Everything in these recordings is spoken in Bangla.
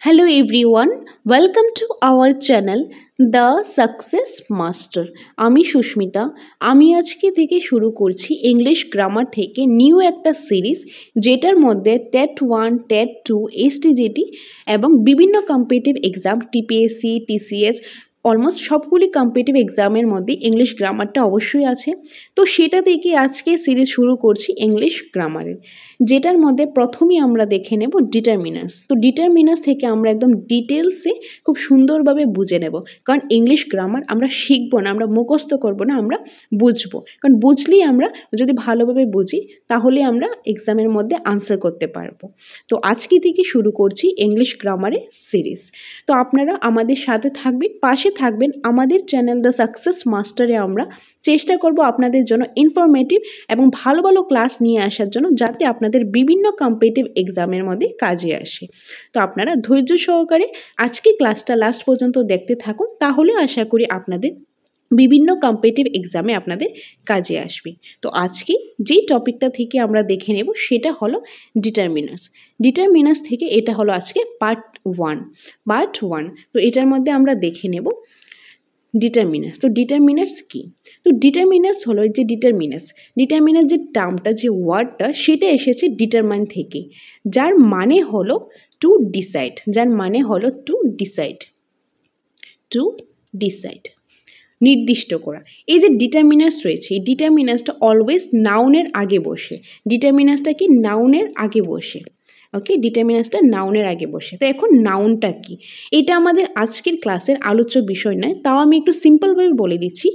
Hello everyone, welcome to our channel The Success Master. আমি সুস্মিতা। আমি আজকে থেকে শুরু করছি ইংলিশ গ্রামার থেকে নিউ একটা সিরিজ, যেটার মধ্যে টেট 1, টেট 2, এসটিজিটি এবং বিভিন্ন competitive exam TPSC, TCS almost সবগুলি কম্পিটিটিভ এক্সামের মধ্যে ইংলিশ গ্রামারটা অবশ্যই আছে। তো সেটা থেকে আজকে সিরিজ শুরু করছি ইংলিশ গ্রামারের, যেটার মধ্যে প্রথমেই আমরা দেখে নেব ডিটারমিনার্স। তো ডিটারমিনার্স থেকে আমরা একদম ডিটেলসে খুব সুন্দরভাবে বুঝে নেব, কারণ ইংলিশ গ্রামার আমরা শিখবো না, আমরা মুখস্থ করবো না, আমরা বুঝবো। কারণ বুঝলেই আমরা যদি ভালোভাবে বুঝি তাহলে আমরা এক্সামের মধ্যে আনসার করতে পারবো। তো আজকে থেকে শুরু করছি ইংলিশ গ্রামারের সিরিজ। তো আপনারা আমাদের সাথে থাকবেন, পাশে থাকবেন। আমাদের চ্যানেল দ্য সাকসেস মাস্টারে আমরা চেষ্টা করব আপনাদের জন্য ইনফরমেটিভ এবং ভালো ভালো ক্লাস নিয়ে আসার জন্য, যাতে আপনাদের বিভিন্ন কম্পিটিটিভ এক্সামের মধ্যে কাজে আসে। তো আপনারা ধৈর্য সহকারে আজকের ক্লাসটা লাস্ট পর্যন্ত দেখতে থাকুন, তাহলে আশা করি আপনাদের বিভিন্ন কম্পিটিটিভ এক্সামে আপনাদের কাজে আসবে। তো আজকে যেই টপিকটা থেকে আমরা দেখে নেব সেটা হলো ডিটারমিনার্স। ডিটারমিনার্স থেকে এটা হলো আজকে পার্ট 1। তো এটার মধ্যে আমরা দেখে নেব ডিটারমিনার্স। তো ডিটারমিনার্স কি? তো ডিটারমিনার্স হলো যে ডিটারমিনার যে টার্মটা, যে ওয়ার্ডটা, সেটা এসেছে ডিটারমাইন থেকে, যার মানে হলো টু ডিসাইড। নির্দিষ্ট করা। এই যে ডিটারমিনার্স রয়েছে, এই ডিটারমিনার্সটা অলওয়েজ নাউনের আগে বসে। ডিটারমিনার্সটা কি? নাউনের আগে বসে। ওকে, ডিটারমিনার্সটা নাউনের আগে বসে। তো এখন নাউনটা কি, এটা আমাদের আজকের ক্লাসের আলোচ্য বিষয় নয়, তাও আমি একটু সিম্পলভাবে বলে দিচ্ছি।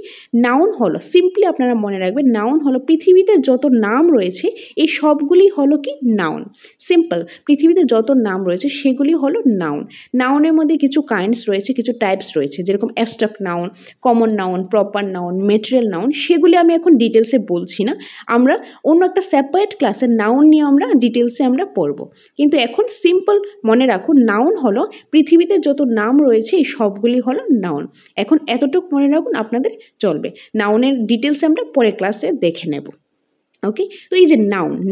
নাউন হলো, সিম্পলি আপনারা মনে রাখবেন, নাউন হলো পৃথিবীতে যত নাম রয়েছে এই সবগুলি হলো কি নাউন। সিম্পল, পৃথিবীতে যত নাম রয়েছে সেগুলি হলো নাউন। নাউনের মধ্যে কিছু কাইন্ডস রয়েছে, কিছু টাইপস রয়েছে, যেরকম abstract noun, common noun, proper noun, material noun. সেগুলি আমি এখন ডিটেলসে বলছি না, আমরা অন্য একটা সেপারেট ক্লাসের নাউন নিয়ে আমরা ডিটেলসে আমরা পড়ব। কিন্তু এখন সিম্পল মনে রাখুন, নাউন হলো পৃথিবীতে যত নাম রয়েছে এই সবগুলি হলো নাউন। এখন এতটুকু মনে রাখুন, আপনাদের চলবে। নাউনের ডিটেলসে আমরা পরের ক্লাসে দেখে নেব। ওকে, তো এই যে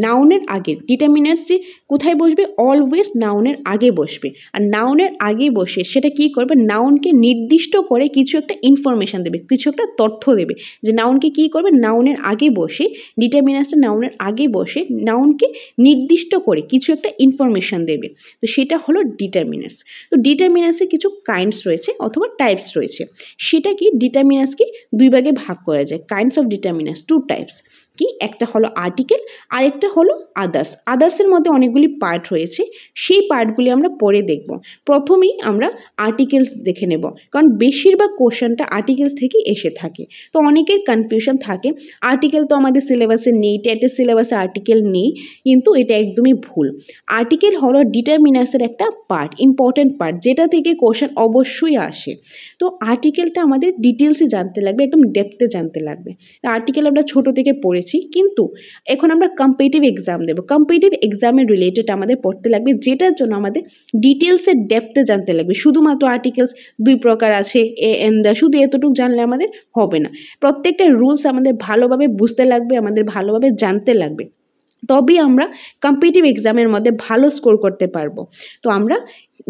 নাউনের আগে ডিটারমিনার্স যে কোথায় বসবে? অলওয়েজ নাউনের আগে বসবে। আর নাউনের আগে বসে সেটা কি করবে? নাউনকে নির্দিষ্ট করে কিছু একটা ইনফরমেশান দেবে, কিছু একটা তথ্য দেবে। যে নাউনকে কি করবে? নাউনের আগে বসে, ডিটারমিনার্সটা নাউনের আগে বসে নাউনকে নির্দিষ্ট করে কিছু একটা ইনফরমেশান দেবে। তো সেটা হলো ডিটারমিনার্স। তো ডিটারমিনার্সের কিছু কাইন্ডস রয়েছে অথবা টাইপস রয়েছে। সেটা কি? ডিটারমিনার্সকে দুই ভাগে ভাগ করা যায়। Kinds of determiners, two types. কি? একটা হলো আর্টিকেল, আরেকটা হলো আদার্স। আদার্সের মধ্যে অনেকগুলি পার্ট রয়েছে, সেই পার্টগুলি আমরা পরে দেখব। প্রথমেই আমরা আর্টিকেলস দেখে নেব, কারণ বেশিরভাগ কোশ্চেনটা আর্টিকেলস থেকেই এসে থাকে। তো অনেকের কনফিউশন থাকে, আর্টিকেল তো আমাদের সিলেবাসে নেই, টেটের সিলেবাসে আর্টিকেল নেই, কিন্তু এটা একদমই ভুল। আর্টিকেল হলো ডিটারমিনার্সের একটা পার্ট, ইম্পর্টেন্ট পার্ট, যেটা থেকে কোশ্চেন অবশ্যই আসে। তো আর্টিকেলটা আমাদের ডিটেলসে জানতে লাগবে, একদম ডেপথে জানতে লাগবে। আর্টিকেল আমরা ছোটো থেকে পড়েছি, কিন্তু এখন আমরা কম্পিটিটিভ এক্সাম দেবো, কম্পিটিটিভ এক্সামের রিলেটেড আমাদের পড়তে লাগবে, যেটার জন্য আমাদের ডিটেলসের ডেপথে জানতে লাগবে। শুধুমাত্র আর্টিকেলস দুই প্রকার আছে, এ এন দা, শুধু এতটুকু জানলে আমাদের হবে না। প্রত্যেকটা রুলস আমাদের ভালোভাবে বুঝতে লাগবে, আমাদের ভালোভাবে জানতে লাগবে, তবেই আমরা কম্পিটিটিভ এক্সামের মধ্যে ভালো স্কোর করতে পারবো। তো আমরা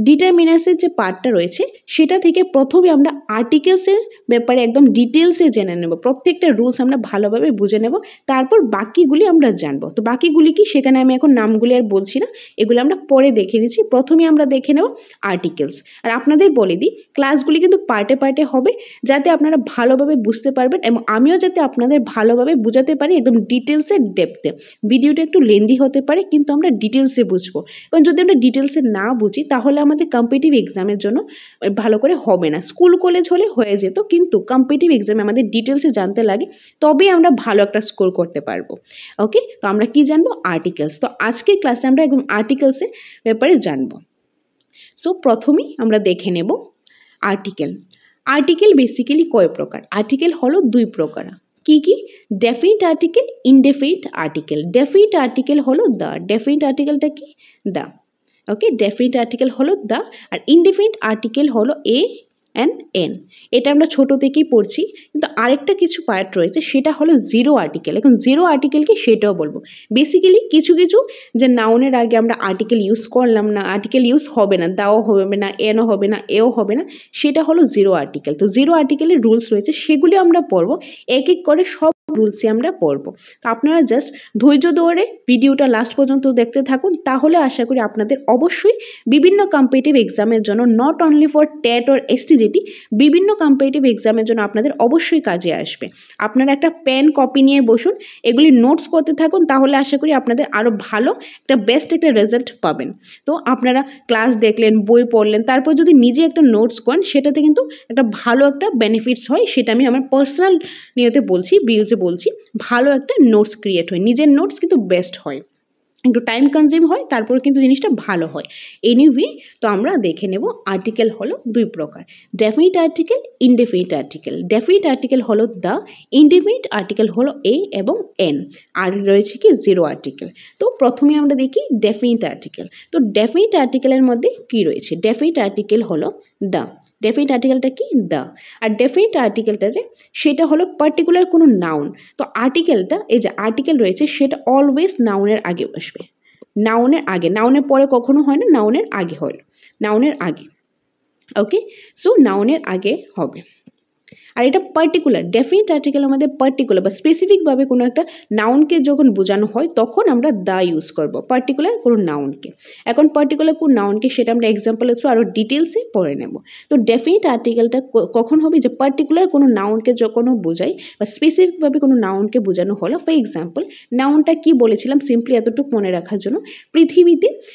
ডিটারমিনার্সের যে পার্টটা রয়েছে সেটা থেকে প্রথমে আমরা আর্টিকেলসের ব্যাপারে একদম ডিটেলসে জেনে নেব, প্রত্যেকটা রুলস আমরা ভালোভাবে বুঝে নেব, তারপর বাকিগুলি আমরা জানবো। তো বাকিগুলি কি, সেখানে আমি এখন নামগুলি আর বলছি না, এগুলো আমরা পরে দেখে নিচ্ছি। প্রথমে আমরা দেখে নেব আর্টিকেলস। আর আপনাদের বলে দিই, ক্লাসগুলি কিন্তু পার্টে পার্টে হবে, যাতে আপনারা ভালোভাবে বুঝতে পারবেন এবং আমিও যাতে আপনাদের ভালোভাবে বোঝাতে পারি একদম ডিটেলসে ডেপথে। ভিডিওটা একটু লেন্দি হতে পারে, কিন্তু আমরা ডিটেলসে বুঝবো, কারণ যদি আমরা ডিটেলসে না বুঝি তাহলে আমাদের কম্পিটিটিভ এক্সামের জন্য ভালো করে হবে না। স্কুল কলেজ হলে হয়ে যেত, কিন্তু কম্পিটিটিভ এক্সামে আমাদের ডিটেলসে জানতে লাগে, তবেই আমরা ভালো একটা স্কোর করতে পারবো। ওকে, তো আমরা কি জানবো? আর্টিকেলস। তো আজকের ক্লাসে আমরা একদম আর্টিকেলসের ব্যাপারে জানবো। সো প্রথমেই আমরা দেখে নেব আর্টিকেল। আর্টিকেল বেসিক্যালি কয় প্রকার? আর্টিকেল হলো দুই প্রকার। কি কি? Definite article, indefinite article. Definite article হলো দ্য। ডেফিনিট আর্টিকেলটা কি? দ্য। ওকে, ডেফিনিট আর্টিকেল হলো দ্য, আর ইনডেফিনিট আর্টিকেল হলো এ, অ্যান্ড এন। এটা আমরা ছোটো থেকেই পড়ছি, কিন্তু আরেকটা কিছু পার্ট রয়েছে, সেটা হলো জিরো আর্টিকেল। এখন জিরো আর্টিকেল কি সেটাও বলবো। বেসিক্যালি কিছু কিছু যে নাউনের আগে আমরা আর্টিকেল ইউজ করলাম না, আর্টিকেল ইউজ হবে না, দাও হবে না, এনও হবে না, এও হবে না, সেটা হলো জিরো আর্টিকেল। তো জিরো আর্টিকেলের রুলস রয়েছে, সেগুলি আমরা পড়বো, এক এক করে সব রুলসই আমরা পড়বো। তো আপনারা জাস্ট ধৈর্য ধরে ভিডিওটা লাস্ট পর্যন্ত দেখতে থাকুন, তাহলে আশা করি আপনাদের অবশ্যই বিভিন্ন কম্পিটিটিভ এক্সামের জন্য, not only for TET or STGT, বিভিন্ন কম্পিটিটিভ এক্সামের জন্য আপনাদের অবশ্যই কাজে আসবে। আপনারা একটা পেন কপি নিয়ে বসুন, এগুলি নোটস করতে থাকুন, তাহলে আশা করি আপনাদের আরও ভালো একটা বেস্ট একটা রেজাল্ট পাবেন। তো আপনারা ক্লাস দেখলেন, বই পড়লেন, তারপর যদি নিজে একটা নোটস করেন, সেটাতে কিন্তু একটা ভালো একটা বেনিফিটস হয়। সেটা আমি আমার পার্সোনাল নিয়েতে বলছি, ভিউজে বলছি, ভালো একটা নোটস ক্রিয়েট হয়, নিজের নোটস কিন্তু বেস্ট হয়, একটু টাইম কনজিউম হয়, তারপর কিন্তু জিনিসটা ভালো হয়। এনিওয়ে, তো আমরা দেখে নেব আর্টিকেল হলো দুই প্রকার, definite article, indefinite article. Definite article হলো দ্য, ইনডেফিনিট আর্টিকেল হলো এ এবং এন, আর রয়েছে কি জিরো আর্টিকেল। তো প্রথমে আমরা দেখি ডেফিনিট আর্টিকেল। তো ডেফিনিট আর্টিকেলের মধ্যে কি রয়েছে? ডেফিনিট আর্টিকেল হলো দ্য। ডেফিনিট আর্টিকেলটা কি? দ্য। আর ডেফিনিট আর্টিকেলটা যে, সেটা হলো পার্টিকুলার কোনো নাউন। তো আর্টিকেলটা, এই যে আর্টিকেল রয়েছে, সেটা অলওয়েজ নাউনের আগে বসবে, নাউনের আগে, নাউনের পরে কখনো হয় না, নাউনের আগে হয়, নাউনের আগে। ওকে, সো নাউনের আগে হবে। আর এটা পার্টিকুলার, ডেফিনিট আর্টিকেল আমাদের পার্টিকুলার বা স্পেসিফিকভাবে কোনো একটা নাউনকে যখন বোঝানো হয়, তখন আমরা দ্য ইউজ করব পার্টিকুলার কোনো নাউনকে। এখন পার্টিকুলার কোন নাউনকে, সেটা আমরা এক্সাম্পলের থ্রু আরও ডিটেলসে পড়ে নেব। তো ডেফিনিট আর্টিকেলটা কখন হবে? যে পার্টিকুলার কোনো নাউনকে যখন বোঝাই বা স্পেসিফিকভাবে কোনো নাউনকে বোঝানো হলো। ফর এক্সাম্পল, নাউনটা কি বলেছিলাম সিম্পলি এতটুকু মনে রাখার জন্য,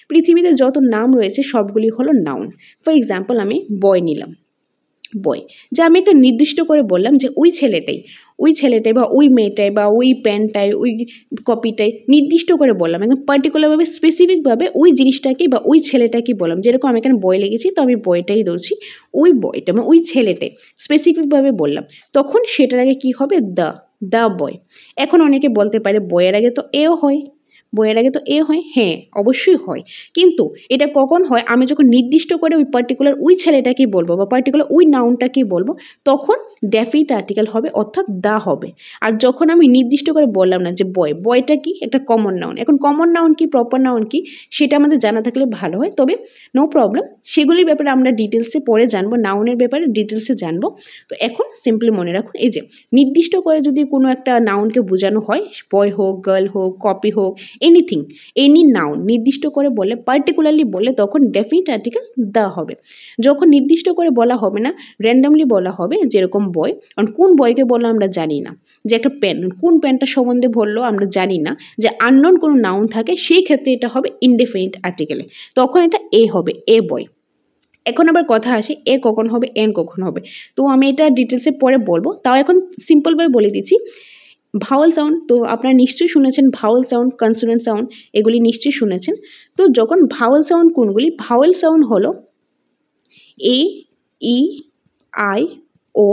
পৃথিবীতে যত নাম রয়েছে সবগুলি হলো নাউন। ফর এক্সাম্পল, আমি বয় নিলাম, বয়, যে আমি একটা নির্দিষ্ট করে বললাম যে ওই ছেলেটাই বা ওই মেয়েটাই বা ওই প্যান্টটাই, ওই কপিটাই, নির্দিষ্ট করে বললাম, একদম পার্টিকুলারভাবে স্পেসিফিকভাবে ওই জিনিসটাকে বা ওই ছেলেটাকে বললাম। যেরকম আমি এখানে বয় লেগেছি, তো আমি বয়টাই ধরছি, ওই বয়টা মানে ওই ছেলেটাই স্পেসিফিকভাবে বললাম, তখন সেটার আগে কি হবে? The boy. এখন অনেকে বলতে পারে বয়ের আগে তো এও হয়, বইয়ের আগে তো এ হয়। হ্যাঁ, অবশ্যই হয়, কিন্তু এটা কখন হয়? আমি যখন নির্দিষ্ট করে ওই পার্টিকুলার ওই ছেলেটাকেই বলবো বা পার্টিকুলার ওই নাউনটাকেই বলবো, তখন ডেফিনিট আর্টিকেল হবে, অর্থাৎ দা হবে। আর যখন আমি নির্দিষ্ট করে বললাম না যে বয়টা কি একটা কমন নাউন, এখন কমন নাউন কি, প্রপার নাউন কি, সেটা আমাদের জানা থাকলে ভালো হয়। তবে নো প্রবলেম, সেগুলির ব্যাপারে আমরা ডিটেলসে পরে জানবো, নাউনের ব্যাপারে ডিটেলসে জানবো। তো এখন সিম্পলি মনে রাখুন, এই যে নির্দিষ্ট করে যদি কোনো একটা নাউনকে বোঝানো হয়, বয় হোক, গার্ল হোক, কপি হোক, এনিথিং, এনি নাউন নির্দিষ্ট করে বলে, পার্টিকুলারলি বলে, তখন ডেফিনিট আর্টিকেল দ্য হবে। যখন নির্দিষ্ট করে বলা হবে না, র্যান্ডামলি বলা হবে, যেরকম বয়, কারণ কোন বয়কে বললো আমরা জানি না, যে একটা পেন, কোন পেনটা সম্বন্ধে বললো আমরা জানি না, যে আননোন কোনো নাউন থাকে, সেই ক্ষেত্রে এটা হবে ইনডেফিনিট আর্টিকেলে, তখন এটা এ হবে, এ বয়। এখন আবার কথা আসে, এ কখন হবে, এন কখন হবে, তো আমি এটা ডিটেলসে পরে বলবো। তাও এখন সিম্পলভাবে বলে দিচ্ছি, ভাওয়াল সাউন্ড তো আপনারা নিশ্চয়ই শুনেছেন, ভাওয়াল সাউন্ড, কনসোনেন্ট সাউন্ড, এগুলি নিশ্চয়ই শুনেছেন। তো যখন ভাওয়াল সাউন্ড কোনগুলি? ভাওয়াল সাউন্ড হলো A, E, I, O,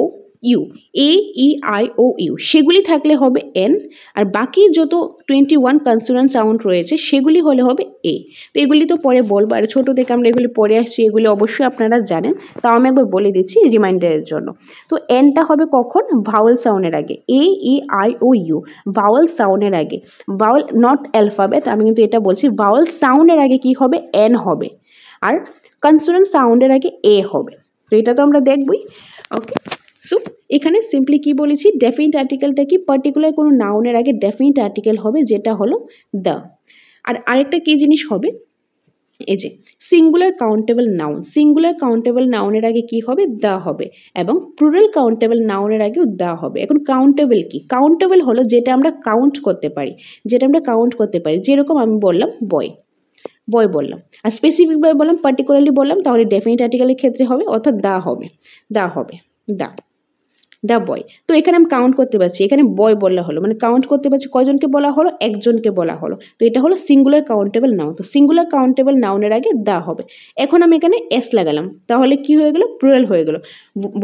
U, A, E, I, O, U, সেগুলি থাকলে হবে এন, আর বাকি যত 21 কনসোনেন্ট সাউন্ড রয়েছে সেগুলি হলে হবে এ। তো এগুলি তো পরে বলবো, আর ছোটো থেকে আমরা এগুলি পরে আসছি, এগুলি অবশ্যই আপনারা জানেন, তাও আমি একবার বলে দিচ্ছি রিমাইন্ডারের জন্য। তো এনটা হবে কখন? ভাওয়াল সাউন্ডের আগে, এ, E, I, O, you, Bhawal সাউন্ডের আগে, ভাওয়াল নট অ্যালফাবেট, আমি কিন্তু এটা বলছি, ভাওয়াল সাউন্ডের আগে কি হবে? এন হবে, আর কনসোনেন্ট সাউন্ডের আগে এ হবে। তো এটা তো আমরা দেখবই। ওকে, সো এখানে সিম্পলি কি বলেছি, ডেফিনিট আর্টিকেলটা কি, পার্টিকুলার কোনো নাউনের আগে ডেফিনিট আর্টিকেল হবে, যেটা হলো দ্য। আর আরেকটা কি জিনিস হবে, এই যে singular countable noun, singular countable নাউনের আগে কি হবে? দ্য হবে, এবং প্লুরাল কাউন্টেবল নাউনের আগেও দ্য হবে। এখন কাউন্টেবল কি? কাউন্টেবল হলো যেটা আমরা কাউন্ট করতে পারি, যেরকম আমি বললাম বয় বললাম, আর স্পেসিফিকভাবে বললাম, পার্টিকুলারলি বললাম, তাহলে ডেফিনিট আর্টিকেলের ক্ষেত্রে হবে, অর্থাৎ দ্য হবে, দ্য। The boy. তো এখানে আমি কাউন্ট করতে পারছি, এখানে বয় বলা হলো, মানে কাউন্ট করতে পারছি কয়জনকে বলা হলো, একজনকে বলা হলো। তো এটা হলো সিঙ্গুলার কাউন্টেবল নাউন। তো সিঙ্গুলার কাউন্টেবল নাউনের আগে দ্য হবে। এখন আমি এখানে এস লাগালাম, তাহলে কি হয়ে গেল, প্লুরাল হয়ে গেল,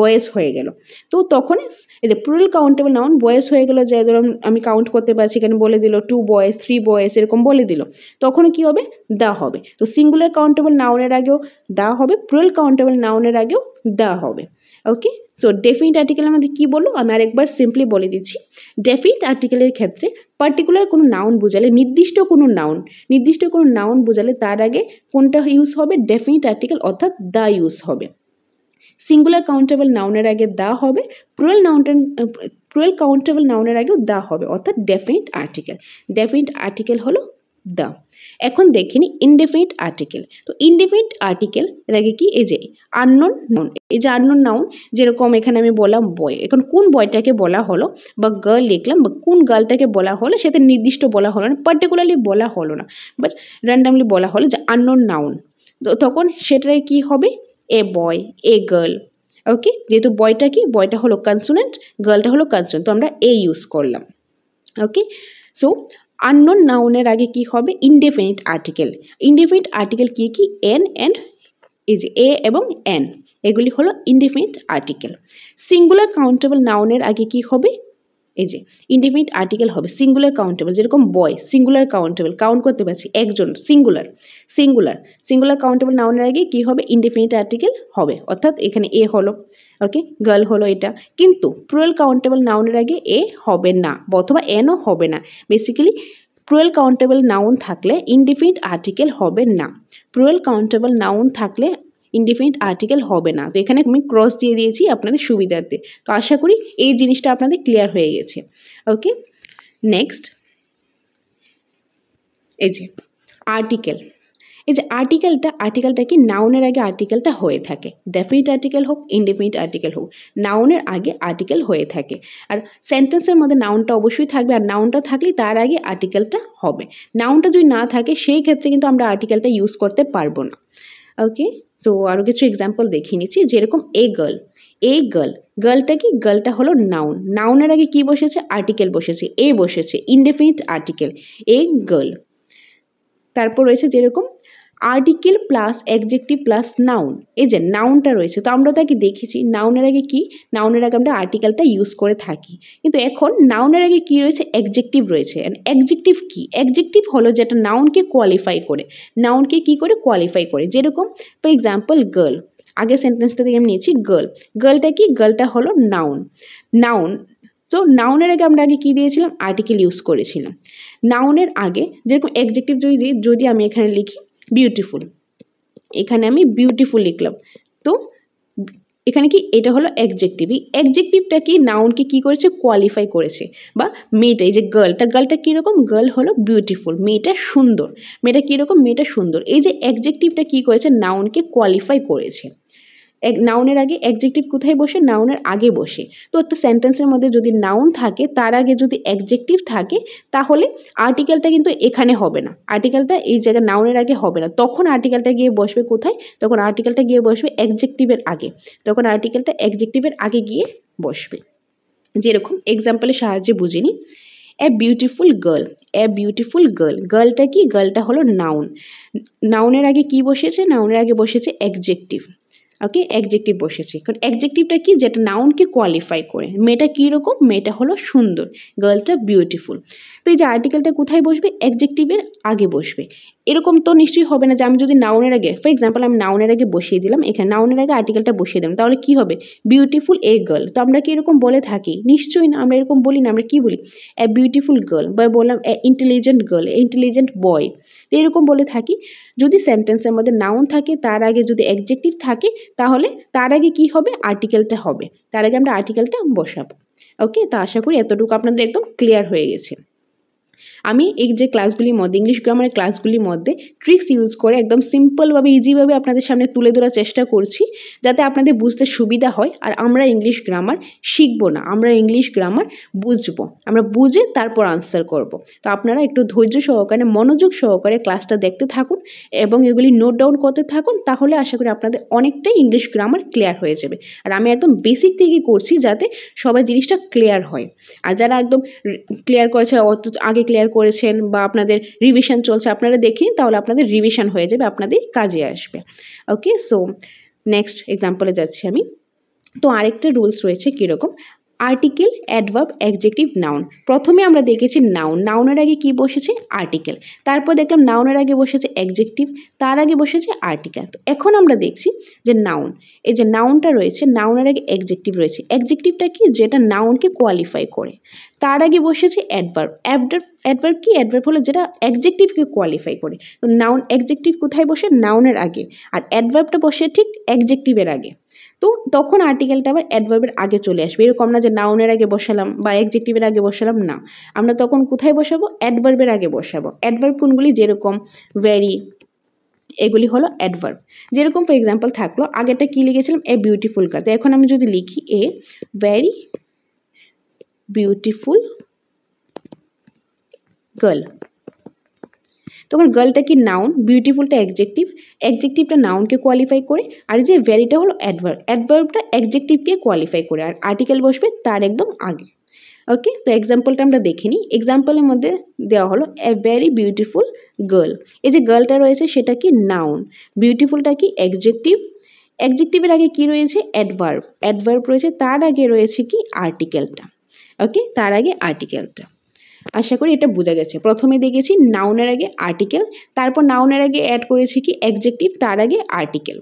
বয়েস হয়ে গেল। তো তখন এই যে প্লুরাল কাউন্টেবল নাউন বয়েস হয়ে গেল, যে ধরুন আমি কাউন্ট করতে পারছি, এখানে বলে দিল 2 বয়েস 3 বয়েস এরকম বলে দিল, তখন কি হবে, দ্য হবে। তো সিঙ্গুলার কাউন্টেবল নাউনের আগেও দ্য হবে, প্লুরাল কাউন্টেবল নাউনের আগেও দ্য হবে। ওকে, সো ডেফিনিট আর্টিকেলের মধ্যে কী বললো আমি আরেকবার সিম্পলি বলে দিচ্ছি। ডেফিনিট আর্টিকেলের ক্ষেত্রে পার্টিকুলার কোনো নাউন বোঝালে, নির্দিষ্ট কোনো নাউন বোঝালে তার আগে কোনটা ইউজ হবে, ডেফিনিট আর্টিকেল অর্থাৎ দ্য ইউজ হবে। সিঙ্গুলার কাউন্টেবল নাউনের আগে দ্য হবে, প্লুরাল কাউন্টেবল নাউনের আগেও দ্য হবে, অর্থাৎ ডেফিনিট আর্টিকেল। ডেফিনিট আর্টিকেল হলো দ্য। এখন দেখে নিই ইনডেফিনিট আর্টিকেল। তো ইনডেফিনিট আর্টিকেল এর আগে কি, এই যে আননোন নাউন, এই যে আননোন নাউন, যেরকম এখানে আমি বললাম বয়, এখন কোন বয়টাকে বলা হলো বা গার্ল লিখলাম, বা কোন গার্লটাকে বলা হলো সেটা নির্দিষ্ট বলা হলো না, পার্টিকুলারলি বলা হলো না, বাট র্যান্ডামলি বলা হলো যে আননোন নাউন। তো তখন সেটাই কি হবে, এ বয়, এ গার্ল। ওকে, যেহেতু বয়টা কি, বয়টা হলো কনসোনেন্ট, গার্লটা হলো কনসোনেন্ট, তো আমরা এ ইউজ করলাম। ওকে, সো আননোন নাউনের আগে কি হবে, ইনডেফিনিট আর্টিকেল। ইনডেফিনিট আর্টিকেল কি কি, এন অ্যান্ড এই যে এ এবং এন, এগুলি হলো ইনডেফিনিট আর্টিকেল। সিঙ্গুলার কাউন্টেবল নাউনের আগে কি হবে, এই যে ইনডেফিনিট আর্টিকেল হবে সিঙ্গুলার কাউন্টেবল, যেরকম বয় সিঙ্গুলার কাউন্টেবল, কাউন্ট করতে পারছি একজন, সিঙ্গুলার কাউন্টেবল নাউনের আগে কি হবে, ইনডেফিনিট আর্টিকেল হবে, অর্থাৎ এখানে এ হলো, ওকে, গার্ল হলো এটা। কিন্তু প্লুরাল কাউন্টেবল নাউনের আগে এ হবে না, অথবা এনও হবে না। বেসিক্যালি প্লুরাল কাউন্টেবল নাউন থাকলে ইনডেফিনিট আর্টিকেল হবে না, প্লুরাল কাউন্টেবল নাউন থাকলে ইনডেফিনিট আর্টিকেল হবে না। তো এখানে আমি ক্রস দিয়ে দিয়েছি আপনাদের সুবিধার্থে। তো আশা করি এই জিনিসটা আপনাদের ক্লিয়ার হয়ে গেছে। ওকে, নেক্সট এই যে আর্টিকেল, এই যে আর্টিকেলটা কি, নাউনের আগে আর্টিকেলটা হয়ে থাকে, ডেফিনিট আর্টিকেল হোক ইনডেফিনিট আর্টিকেল হোক, নাউনের আগে আর্টিকেল হয়ে থাকে। আর সেন্টেন্সের মধ্যে নাউনটা অবশ্যই থাকবে, আর নাউনটা থাকলে তার আগে আর্টিকেলটা হবে। নাউনটা যদি না থাকে সেই ক্ষেত্রে কিন্তু আমরা আর্টিকেলটা ইউজ করতে পারবো না। ওকে, সো আরও কিছু এক্সাম্পল দেখিয়ে নিচ্ছি, যেরকম এ গার্ল, গার্লটা কি, গার্লটা হলো নাউন, নাউনের আগে কি বসেছে, আর্টিকেল বসেছে, এ বসেছে, ইনডেফিনিট আর্টিকেল, এ গার্ল। তারপর রয়েছে যেরকম article plus adjective plus noun, এই যে নাউনটা রয়েছে, তো আমরা তাকে দেখেছি নাউনের আগে কি, নাউনের আগে আমরা আর্টিকেলটা ইউজ করে থাকি, কিন্তু এখন নাউনের আগে কি রয়েছে, অ্যাডজেক্টিভ রয়েছে। অ্যাডজেক্টিভ কি, অ্যাডজেক্টিভ হলো যেটা নাউনকে কোয়ালিফাই করে, নাউনকে কি করে কোয়ালিফাই করে, যেরকম ফর এক্সাম্পল গার্ল, আগের সেন্টেন্সটা থেকে আমি নিয়েছি গার্লটা কি, গার্লটা হলো নাউন। তো নাউনের আগে আমরা আগে কী দিয়েছিলাম, আর্টিকেল ইউজ করেছিলাম। নাউনের আগে যেরকম অ্যাডজেক্টিভ যদি আমি এখানে লিখি বিউটিফুল, এখানে আমি বিউটিফুল লিখলাম, তো এখানে কি, এটা হলো অ্যাডজেক্টিভ। এই অ্যাডজেক্টিভটা কি, নাউনকে কি করেছে, কোয়ালিফাই করেছে। বা মেয়েটা, এই যে গার্লটা কীরকম, গার্ল হলো বিউটিফুল, মেয়েটা সুন্দর, মেয়েটা কীরকম, মেয়েটা সুন্দর। এই যে অ্যাডজেক্টিভটা কি করেছে, নাউনকে কোয়ালিফাই করেছে। নাউনের আগে অ্যাডজেক্টিভ কোথায় বসে, নাউনের আগে বসে। তো একটা সেন্টেন্সের মধ্যে যদি নাউন থাকে তার আগে যদি অ্যাডজেক্টিভ থাকে, তাহলে আর্টিকেলটা কিন্তু এখানে হবে না, আর্টিকেলটা এই জায়গায় নাউনের আগে হবে না, তখন আর্টিকেলটা গিয়ে বসবে কোথায়, তখন আর্টিকেলটা গিয়ে বসবে অ্যাডজেক্টিভের আগে, তখন আর্টিকেলটা অ্যাডজেক্টিভের আগে গিয়ে বসবে। যেরকম এক্সাম্পলের সাহায্যে বুঝে নিই, এ বিউটিফুল গার্ল, গার্লটা কি, গার্লটা হলো নাউনের আগে কি বসেছে, নাউনের আগে বসেছে অ্যাডজেক্টিভ। ওকে, অ্যাডজেক্টিভ বসেছে, কারণ অ্যাডজেক্টিভটা কি, যেটা নাউনকে কোয়ালিফাই করে। মেয়েটা কীরকম, মেয়েটা হলো সুন্দর, গার্লটা বিউটিফুল। তো এই যে আর্টিকেলটা কোথায় বসবে, অ্যাডজেক্টিভের আগে বসবে। এরকম তো নিশ্চয়ই হবে না যে আমি যদি নাউনের আগে, ফর এক্সাম্পল আমি নাউনের আগে বসিয়ে দিলাম, এখানে নাউনের আগে আর্টিকেলটা বসিয়ে দিলাম, তাহলে কি হবে, বিউটিফুল এ গার্ল। তো আমরা কি এরকম বলে থাকি, নিশ্চয়ই না, আমরা এরকম বলি না। আমরা কি বলি, এ বিউটিফুল গার্ল, বা বললাম এ ইন্টেলিজেন্ট গার্ল, এ ইন্টেলিজেন্ট বয়, এরকম বলে থাকি। যদি সেন্টেন্সের মধ্যে নাউন থাকে, তার আগে যদি অ্যাডজেক্টিভ থাকে, তাহলে তার আগে কি হবে, আর্টিকেলটা হবে, তার আগে আমরা আর্টিকেলটা বসাবো। ওকে, তা আশা করি এতটুকু আপনাদের একদম ক্লিয়ার হয়ে গেছে। আমি এই যে ক্লাসগুলির মধ্যে ইংলিশ গ্রামারের ক্লাসগুলির মধ্যে ট্রিক্স ইউজ করে একদম সিম্পলভাবে ইজিভাবে আপনাদের সামনে তুলে ধরার চেষ্টা করছি, যাতে আপনাদের বুঝতে সুবিধা হয়। আর আমরা ইংলিশ গ্রামার শিখবো না, আমরা ইংলিশ গ্রামার বুঝবো, আমরা বুঝে তারপর আনসার করব। তো আপনারা একটু ধৈর্য সহকারে মনোযোগ সহকারে ক্লাসটা দেখতে থাকুন এবং এগুলি নোট ডাউন করতে থাকুন, তাহলে আশা করি আপনাদের অনেকটাই ইংলিশ গ্রামার ক্লিয়ার হয়ে যাবে। আর আমি একদম বেসিক থেকে করছি যাতে সবাই জিনিসটা ক্লিয়ার হয়। আর যারা একদম ক্লিয়ার করেছে, আগে ক্লিয়ার করেছেন বা আপনাদের রিভিশন চলছে, আপনারা দেখে নিন, তাহলে আপনাদের রিভিশন হয়ে যাবে, আপনাদের কাজে আসবে। ওকে, সো নেক্সট এক্সাম্পলে যাচ্ছি আমি। তো আরেকটা রুলস রয়েছে কীরকম, আর্টিকেল, অ্যাডভার্ব, অ্যাডজেক্টিভ, নাউন। প্রথমে আমরা দেখেছি নাউন, নাউনের আগে কি বসেছে আর্টিকেল, তারপর দেখলাম নাউনের আগে বসেছে অ্যাডজেক্টিভ, তার আগে বসেছে আর্টিকেল। তো এখন আমরা দেখছি যে নাউন, এই যে নাউনটা রয়েছে, নাউনের আগে অ্যাডজেক্টিভ রয়েছে। অ্যাডজেক্টিভটা কি, যেটা নাউনকে কোয়ালিফাই করে। তার আগে বসেছে অ্যাডভার্ব, অ্যাডভার্ব কি, অ্যাডভার্ব হলো যেটা অ্যাডজেক্টিভকে কোয়ালিফাই করে। তো নাউন, অ্যাডজেক্টিভ কোথায় বসে, নাউনের আগে, আর অ্যাডভার্বটা বসে ঠিক অ্যাডজেক্টিভের আগে। তো তখন আর্টিকেলটা আবার অ্যাডভার্বের আগে চলে আসবে। এরকম না যে নাউনের আগে বসালাম বা অ্যাডজেক্টিভের আগে বসালাম, না, আমরা তখন কোথায় বসাবো, অ্যাডভার্বের আগে বসাবো। অ্যাডভার্ব কোনগুলি, যেরকম ভেরি, এগুলি হলো অ্যাডভার্ব। যেরকম ফর এক্সাম্পল থাকলো, আগেটা কি লিখেছিলাম, এ বিউটিফুল গার্ল। তো এখন আমি যদি লিখি এ ভেরি বিউটিফুল গার্ল, তখন গার্লটা কি নাউন, বিউটিফুলটা অ্যাডজেক্টিভ, অ্যাডজেক্টিভটা নাউনকে কোয়ালিফাই করে, আর যে ভেরিটা হলো অ্যাডভার্ব, অ্যাডভার্বটা অ্যাডজেক্টিভকে কোয়ালিফাই করে, আর আর্টিকেল বসবে তার একদম আগে। ওকে, তো এক্সাম্পলটা আমরা দেখে নিই। এক্সাম্পলের মধ্যে দেওয়া হলো এ ভেরি বিউটিফুল গার্ল। এই যে গার্লটা রয়েছে সেটা কি নাউন, বিউটিফুলটা কি অ্যাডজেক্টিভ, অ্যাডজেক্টিভের আগে কি রয়েছে অ্যাডভার্ব, অ্যাডভার্ব রয়েছে তার আগে রয়েছে কি আর্টিকেলটা। ওকে, তার আগে আর্টিকেলটা। আশা করি এটা বোঝা গেছে। প্রথমে দেখেছি নাউনের আগে আর্টিকেল, তারপর নাউনের আগে অ্যাড করেছি কি অ্যাডজেক্টিভ, তার আগে আর্টিকেল।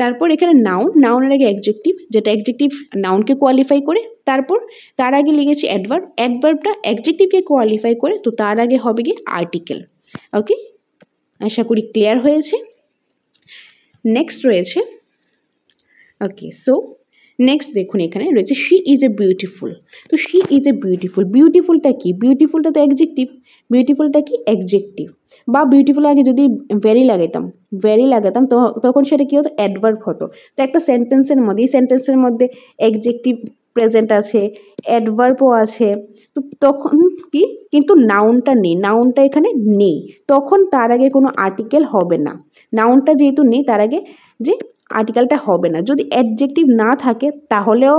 তারপর এখানে নাউন, নাউনের আগে অ্যাডজেক্টিভ, যেটা অ্যাডজেক্টিভ নাউনকে কোয়ালিফাই করে। তারপর তার আগে লিখেছি অ্যাডভার্ব, অ্যাডভার্বটা অ্যাডজেক্টিভকে কোয়ালিফাই করে, তো তার আগে হবে কি আর্টিকেল। ওকে, আশা করি ক্লিয়ার হয়েছে। নেক্সট রয়েছে, ওকে, সো নেক্সট দেখুন এখানে রয়েছে শি ইজ এ বিউটিফুল। তো শি ইজ এ বিউটিফুল, বিউটিফুলটা কি, বিউটিফুলটা তো অ্যাডজেক্টিভ, বিউটিফুলটা কি অ্যাডজেক্টিভ, বা বিউটিফুল আগে যদি ভেরি লাগাতাম তো তখন সেটা কী হতো, অ্যাডভার্ব হতো। তো একটা সেন্টেন্সের মধ্যে, এই সেন্টেন্সের মধ্যে অ্যাডজেক্টিভ প্রেজেন্ট আছে, অ্যাডভার্বও আছে, তো তখন কি, কিন্তু নাউনটা নেই, নাউনটা এখানে নেই, তখন তার আগে কোনো আর্টিকেল হবে না। নাউনটা যেহেতু নেই, তার আগে যে আর্টিকেলটা হবে না। যদি অ্যাডজেক্টিভ না থাকে তাহলেও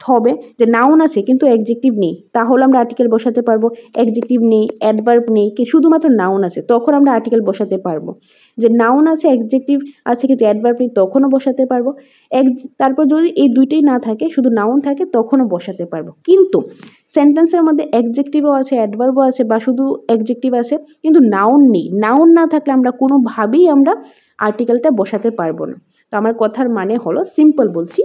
হবে, যে নাউন আছে কিন্তু অ্যাডজেক্টিভ নেই, তাহলে আমরা আর্টিকেল বসাতে পারবো। অ্যাডজেক্টিভ নেই, অ্যাডভার্ব নেই, কি শুধুমাত্র নাউন আছে, তখন আমরা আর্টিকেল বসাতে পারবো। যে নাউন আছে, অ্যাডজেক্টিভ আছে কিন্তু অ্যাডভার্ব নেই, তখনও বসাতে পারবো। তারপর যদি এই দুইটাই না থাকে, শুধু নাউন থাকে, তখনও বসাতে পারবো। কিন্তু সেন্টেন্সের মধ্যে অ্যাডজেক্টিভও আছে, অ্যাডভার্বও আছে, বা শুধু অ্যাডজেক্টিভ আছে কিন্তু নাউন নেই, নাউন না থাকলে আমরা কোনোভাবেই আমরা আর্টিকেলটা বসাতে পারবো না। তো আমার কথার মানে হলো, সিম্পল বলছি,